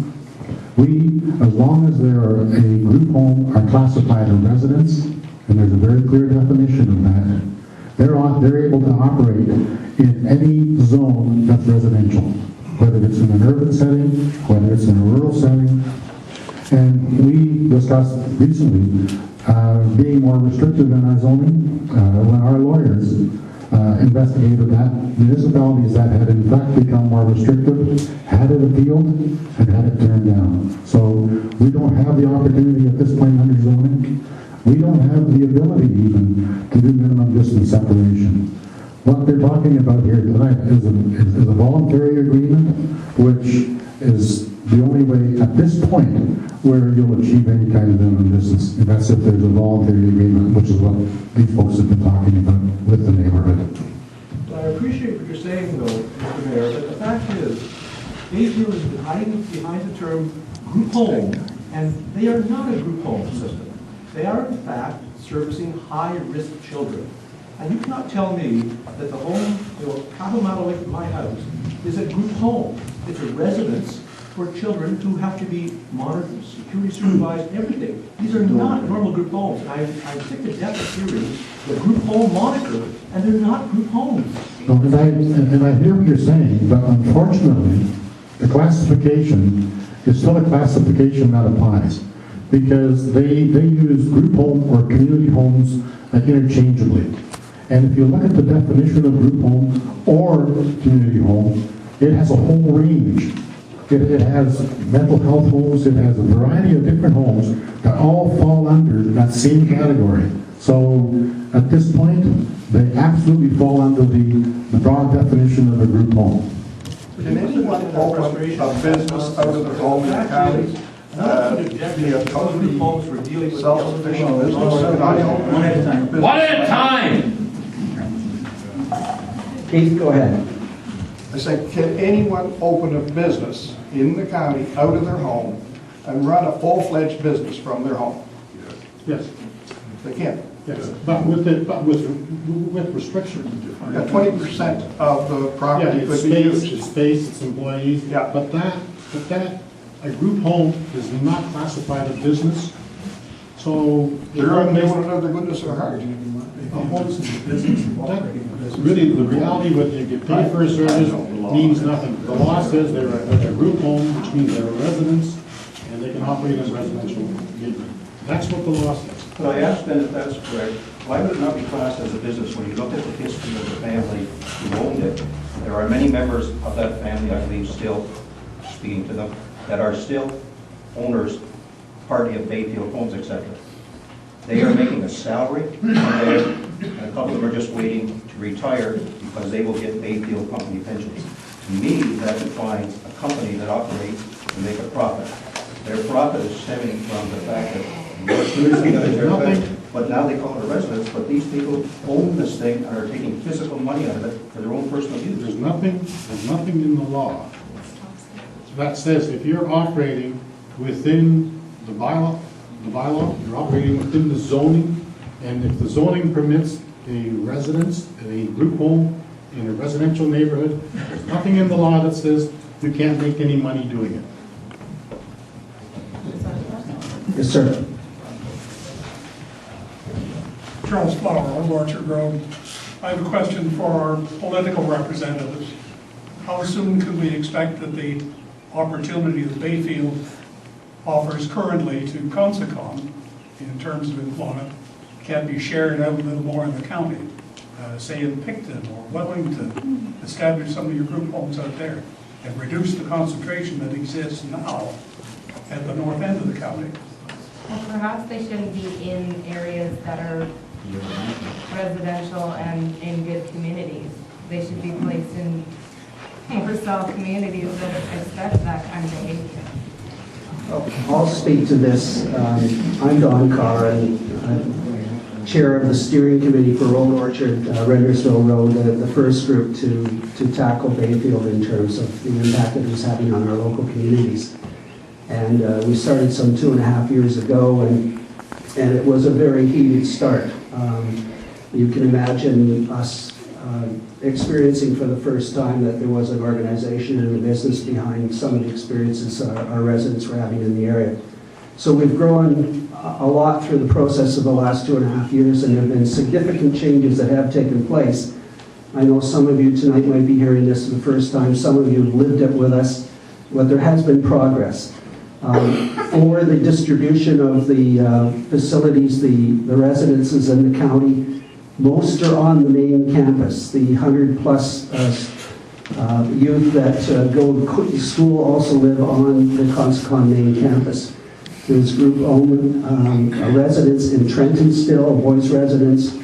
Speaker 11: We, as long as they are a group home, are classified as residents, and there's a very clear definition of that. They're able to operate in any zone that's residential, whether it's in an urban setting, whether it's in a rural setting. And we discussed recently being more restrictive in our zoning when our lawyers investigated that. Municipalities that had in fact become more restrictive had it appealed and had it turned down. So we don't have the opportunity at this point under zoning. We don't have the ability even to do minimum distance separation. What they're talking about here tonight is a voluntary agreement, which is the only way at this point where you'll achieve any kind of minimum distance. And that's if there's a voluntary agreement, which is what these folks have been talking about with the neighborhood.
Speaker 18: I appreciate what you're saying, though, Mr. Mayor, but the fact is, Bayfield is hiding behind the term group home, and they are not a group home system. They are, in fact, servicing high-risk children. And you cannot tell me that the home, half a mile away from my house, is a group home. It's a residence for children who have to be monitored, security supervised, everything. These are not normal group homes. I'm sick to death of hearing the group home moniker, and they're not group homes.
Speaker 11: No, and I hear what you're saying, but unfortunately, the classification is still a classification that applies, because they use group home or community homes interchangeably. And if you look at the definition of group home or community home, it has a whole range. It has mental health homes, it has a variety of different homes that all fall under that same category. So at this point, they absolutely fall under the broad definition of a group home.
Speaker 14: Can anyone open a business out of their home in the county? Be a totally self-sufficient business?
Speaker 23: One at a time!
Speaker 14: Keith, go ahead. I said, can anyone open a business in the county out of their home and run a full-fledged business from their home?
Speaker 3: Yes.
Speaker 14: They can.
Speaker 3: Yes, but with restrictions.
Speaker 14: 20% of the property
Speaker 3: Yeah,
Speaker 14: could
Speaker 3: it's
Speaker 14: be
Speaker 3: space,
Speaker 14: used.
Speaker 3: it's space, it's employees.
Speaker 14: Yeah.
Speaker 3: But that a group home is not classified a business, so.
Speaker 14: They're on, they want to know the goodness of heart.
Speaker 3: Really, the reality with you get paid for a service means nothing. The law says they're a group home, which means they're a residence, and they can operate as residential neighborhood. That's what the law says.
Speaker 8: But I asked then if that's correct, why would it not be classed as a business when you look at the history of the family who owned it? There are many members of that family, I believe, still speaking to them, that are still owners, party of Bayfield Homes, etc. They are making a salary, and a couple of them are just waiting to retire because they will get Bayfield company pensions. To me, that defines a company that operates to make a profit. Their profit is stemming from the fact that but now they call it a residence, but these people own this thing and are taking physical money out of it for their own personal use.
Speaker 3: There's nothing in the law that says if you're operating within the bylaw, you're operating within the zoning, and if the zoning permits a residence, a group home in a residential neighborhood, there's nothing in the law that says you can't make any money doing it.
Speaker 1: Yes, sir.
Speaker 19: Charles Flower, Old Orchard Road. I have a question for our political representatives. How soon can we expect that the opportunity that Bayfield offers currently to Consacon in terms of employment can be shared out a little more in the county? Say in Picton or Wellington, establish some of your group homes out there and reduce the concentration that exists now at the north end of the county.
Speaker 4: Well, perhaps they shouldn't be in areas that are residential and in good communities. They should be placed in more south communities that expect that kind of behavior.
Speaker 1: I'll speak to this. I'm Don Carr, and I'm chair of the steering committee for Old Orchard, Rendersville Road, the first group to tackle Bayfield in terms of the impact it was having on our local communities. And we started some 2.5 years ago, and it was a very heated start. You can imagine us experiencing for the first time that there was an organization and a business behind some of the experiences our residents were having in the area. So we've grown a lot through the process of the last 2.5 years, and there have been significant changes that have taken place. I know some of you tonight might be hearing this for the first time. Some of you have lived it with us, but there has been progress. For the distribution of the facilities, the residences in the county, most are on the main campus. The 100+ youth that go to school also live on the Consacon main campus. There's group-owned a residence in Trenton still, a boys' residence.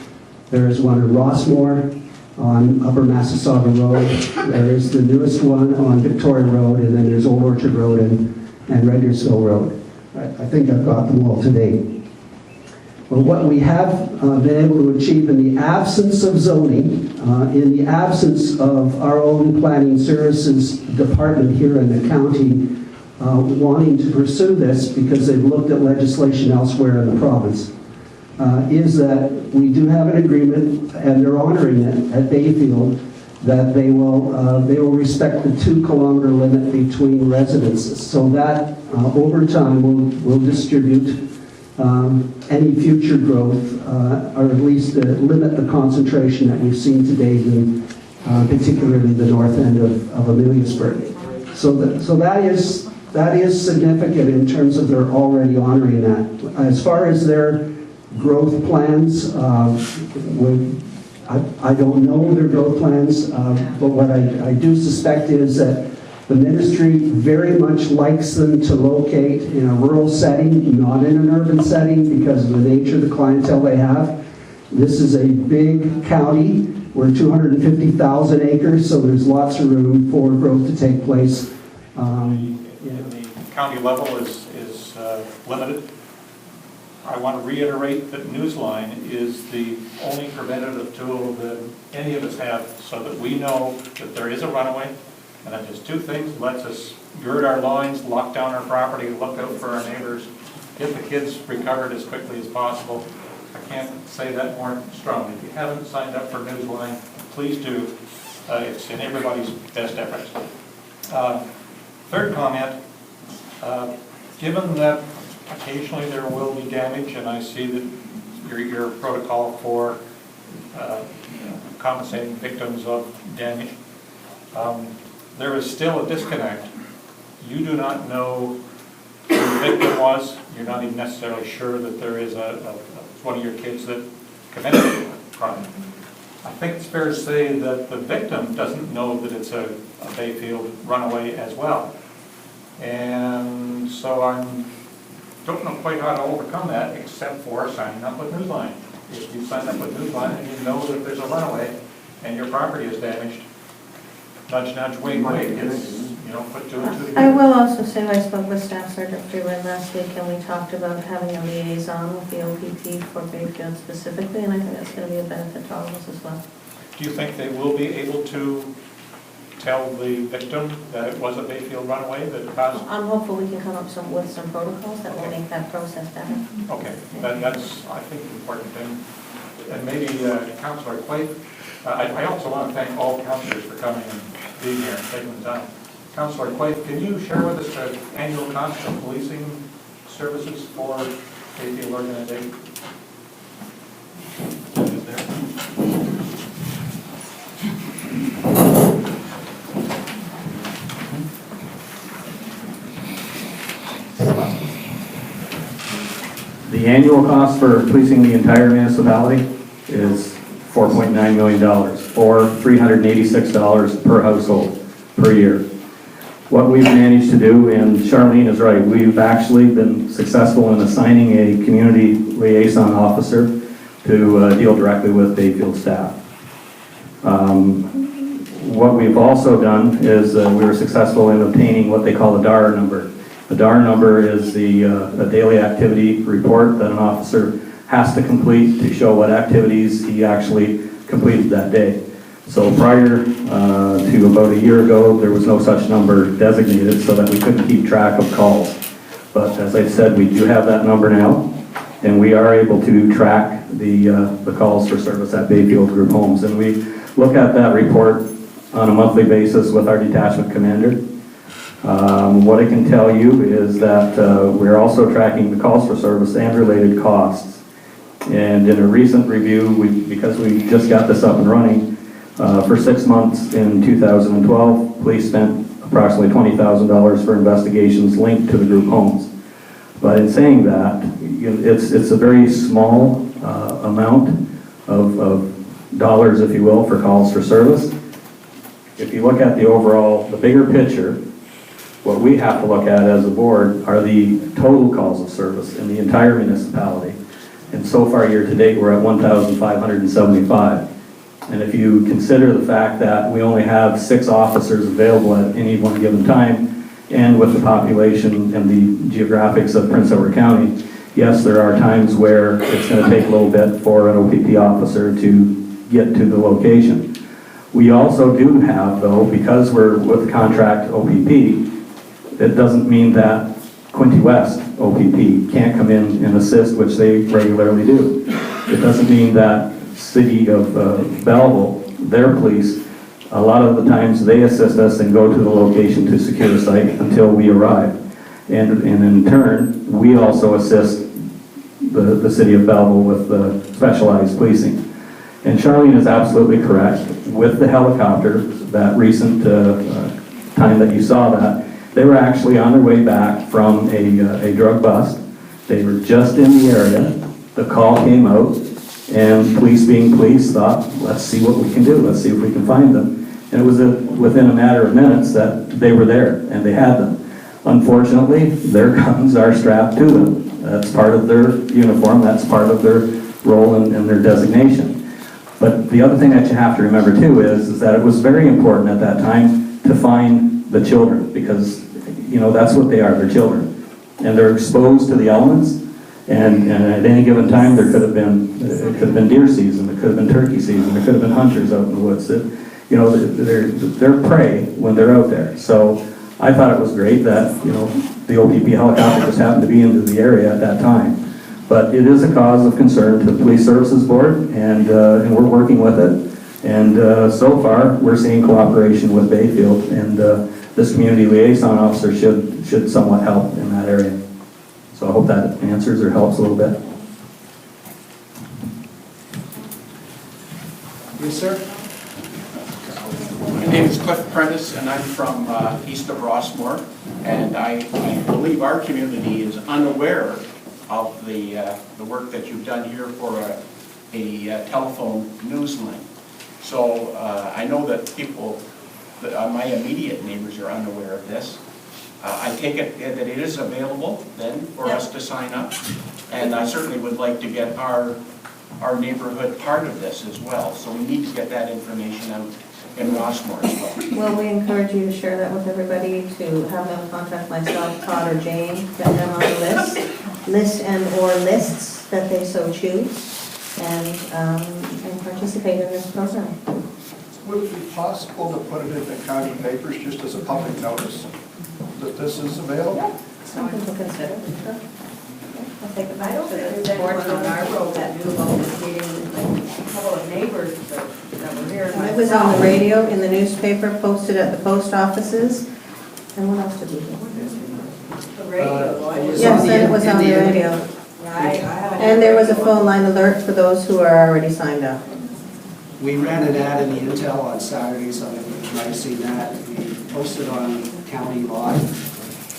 Speaker 1: There's one in Rossmore on Upper Massasauga Road. There's the newest one on Victoria Road, and then there's Old Orchard Road and Rendersville Road. I think I've got them all today. Well, what we have been able to achieve in the absence of zoning, in the absence of our own planning services department here in the county wanting to pursue this because they've looked at legislation elsewhere in the province, is that we do have an agreement, and they're honoring it at Bayfield, that they will respect the 2-kilometer limit between residences, so that over time we'll distribute any future growth, or at least limit the concentration that we've seen to date in particularly the north end of Ameliasburg. So that is significant in terms of they're already honoring that. As far as their growth plans, I don't know their growth plans, but what I do suspect is that the ministry very much likes them to locate in a rural setting, not in an urban setting, because of the nature of the clientele they have. This is a big county. We're 250,000 acres, so there's lots of room for growth to take place.
Speaker 12: The county level is limited. I want to reiterate that Newsline is the only preventative tool that any of us have so that we know that there is a runaway, and that just two things: lets us gird our loins, lock down our property, look out for our neighbors, get the kids recovered as quickly as possible. I can't say that more strongly. If you haven't signed up for Newsline, please do. It's in everybody's best efforts. Third comment, Given that occasionally there will be damage, and I see that your protocol for compensating victims of damage, there is still a disconnect. You do not know who the victim was. You're not even necessarily sure that there is one of your kids that committed a crime. I think it's fair to say that the victim doesn't know that it's a Bayfield runaway as well. And so I don't know quite how to overcome that except for signing up with Newsline. If you sign up with Newsline and you know that there's a runaway and your property is damaged, nudge, nudge, wink, wink, it's, put two and two together.
Speaker 2: I will also say I spoke with Staff Sergeant Freeland last week, and we talked about having a liaison with the OPP for Bayfield specifically, and I think that's going to be a benefit to all of us as well.
Speaker 12: Do you think they will be able to tell the victim that it was a Bayfield runaway that caused?
Speaker 2: I'm hopeful we can come up with some protocols that will make that process better.
Speaker 12: Okay, that's, I think, important. And maybe Councillor Quaife, I also want to thank all councillors for coming and being here and taking the time. Councillor Quaife, can you share with us the annual cost of policing services for Bayfield organization? Is there?
Speaker 16: The annual cost for policing the entire municipality is $4.9 million, or $386 per household per year. What we've managed to do, and Sharlene is right, we've actually been successful in assigning a community liaison officer to deal directly with Bayfield staff. What we've also done is we were successful in obtaining what they call a DAR number. The DAR number is a daily activity report that an officer has to complete to show what activities he actually completed that day. So prior to about a year ago, there was no such number designated so that we couldn't keep track of calls. But as I said, we do have that number now, and we are able to track the calls for service at Bayfield Group Homes. And we look at that report on a monthly basis with our detachment commander. What I can tell you is that we're also tracking the calls for service and related costs. And in a recent review, because we just got this up and running, for 6 months in 2012, police spent approximately $20,000 for investigations linked to the group homes. But in saying that, it's a very small amount of dollars, if you will, for calls for service. If you look at the bigger picture, what we have to look at as a board are the total calls of service in the entire municipality. And so far, year to date, we're at 1,575. And if you consider the fact that we only have 6 officers available at any one given time, and with the population and the geographics of Prince Edward County, yes, there are times where it's going to take a little bit for an OPP officer to get to the location. We also do have, though, because we're with the contract OPP, it doesn't mean that Quinte West OPP can't come in and assist, which they regularly do. It doesn't mean that City of Belleville, their police, a lot of the times they assist us and go to the location to secure the site until we arrive. And in turn, we also assist the City of Belleville with the specialized policing. And Sharlene is absolutely correct. With the helicopter, that recent time that you saw that, they were actually on their way back from a drug bust. They were just in the area. The call came out, and police being police thought, let's see what we can do. Let's see if we can find them. And it was within a matter of minutes that they were there, and they had them. Unfortunately, their guns are strapped to them. That's part of their uniform. That's part of their role and their designation. But the other thing that you have to remember, too, is that it was very important at that time to find the children, because that's what they are, they're children. And they're exposed to the elements, and at any given time it could have been deer season, it could have been turkey season, it could have been hunters out in the woods. They're prey when they're out there. So I thought it was great that the OPP helicopter just happened to be into the area at that time. But it is a cause of concern to the Police Services Board, and we're working with it. And so far, we're seeing cooperation with Bayfield, and this community liaison officer should somewhat help in that area. So I hope that answers or helps a little bit.
Speaker 9: Yes, sir. My name is Cliff Prentice, and I'm from east of Rossmore, and I believe our community is unaware of the work that you've done here for a telephone news line. So I know that people, my immediate neighbors are unaware of this. I take it that it is available then for us to sign up, and I certainly would like to get our neighborhood part of this as well. So we need to get that information out in Rossmore as well.
Speaker 2: Well, we encourage you to share that with everybody, to have them contact myself, Todd, or Jane, get them on the list and or lists that they so choose, and participate in this program.
Speaker 14: Would it be possible to put it in the county papers just as a public notice that this is available?
Speaker 2: Something to consider. Sure. I'll take it back
Speaker 13: I don't
Speaker 2: to
Speaker 13: think
Speaker 2: the
Speaker 13: there's
Speaker 2: board.
Speaker 13: anyone on our road that knew about this meeting, like a couple of neighbors that were here.
Speaker 2: It was on the radio, in the newspaper, posted at the post offices. And what else did we do?
Speaker 13: The radio.
Speaker 2: Yes, and it was on the radio. And there was a phone line alert for those who are already signed up.
Speaker 21: We ran an ad in the Intel on Saturdays, so you might have seen that. We posted on County Lot.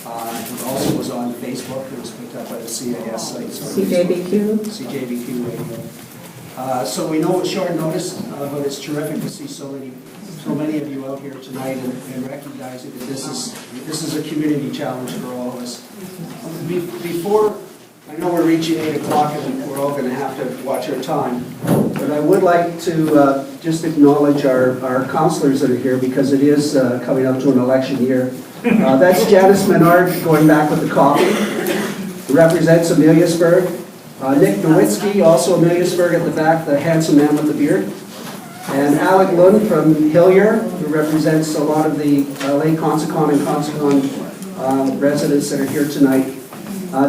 Speaker 21: It also was on Facebook. It was picked up by the CAS site.
Speaker 2: CJBQ?
Speaker 21: CJBQ radio. So we know it's short notice, but it's terrific to see so many of you out here tonight and recognizing that this is a community challenge for all of us. Before, I know we're reaching 8 o'clock and we're all going to have to watch our time, but I would like to just acknowledge our counselors that are here, because it is coming up to an election year. That's Janice Menard going back with the coffee, who represents Ameliasburg. Nick Nowitzki, also Ameliasburg at the back, the handsome man with the beard. And Alec Lund from Hillier, who represents a lot of the Lake Consicon and Consicon residents that are here tonight.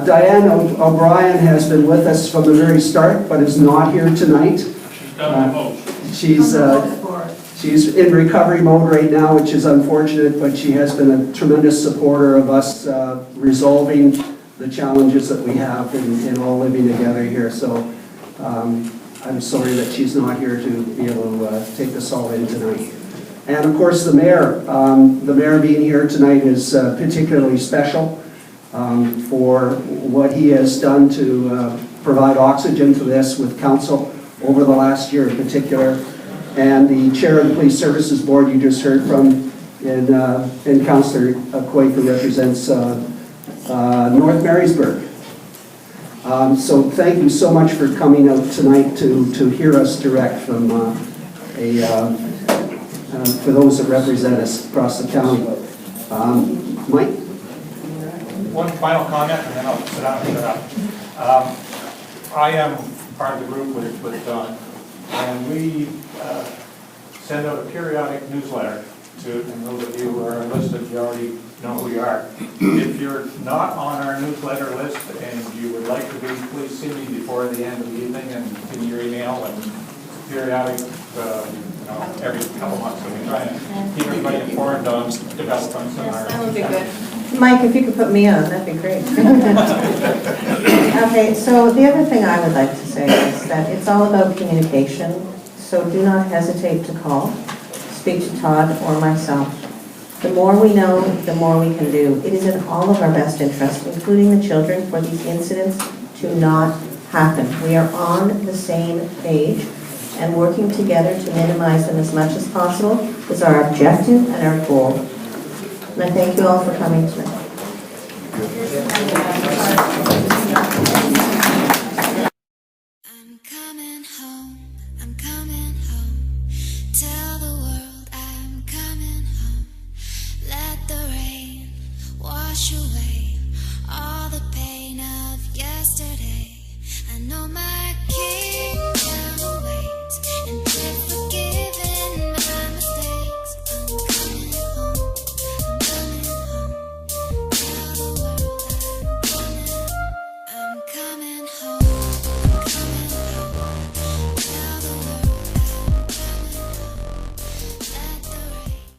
Speaker 21: Diane O'Brien has been with us from the very start, but is not here tonight. She's in recovery mode right now, which is unfortunate, but she has been a tremendous supporter of us resolving the challenges that we have in all living together here. So I'm sorry that she's not here to be able to take this all in tonight. And of course the mayor being here tonight is particularly special for what he has done to provide oxygen to this with council over the last year in particular. And the chair of the Police Services Board you just heard from, and Councillor Quake, who represents North Marysburg. So thank you so much for coming out tonight to hear us direct from for those that represent us across the county. Mike?
Speaker 12: One final comment, and then I'll sit down and shut up. I am part of the group with Don, and we send out a periodic newsletter to, and those of you who are enlisted, you already know who you are. If you're not on our newsletter list and you would like to be, please see me before the end of the evening and give me your email, and periodic, every couple months. So we try and keep everybody informed on developments in our...
Speaker 2: That would be good. Mike, if you could put me on, that'd be great. Okay, so the other thing I would like to say is that it's all about communication, so do not hesitate to call, speak to Todd or myself. The more we know, the more we can do. It is in all of our best interest, including the children, for these incidents to not happen. We are on the same page, and working together to minimize them as much as possible is our objective and our goal. And I thank you all for coming tonight.
Speaker 23: I'm coming home, I'm coming home. Tell the world I'm coming home. Let the rain wash away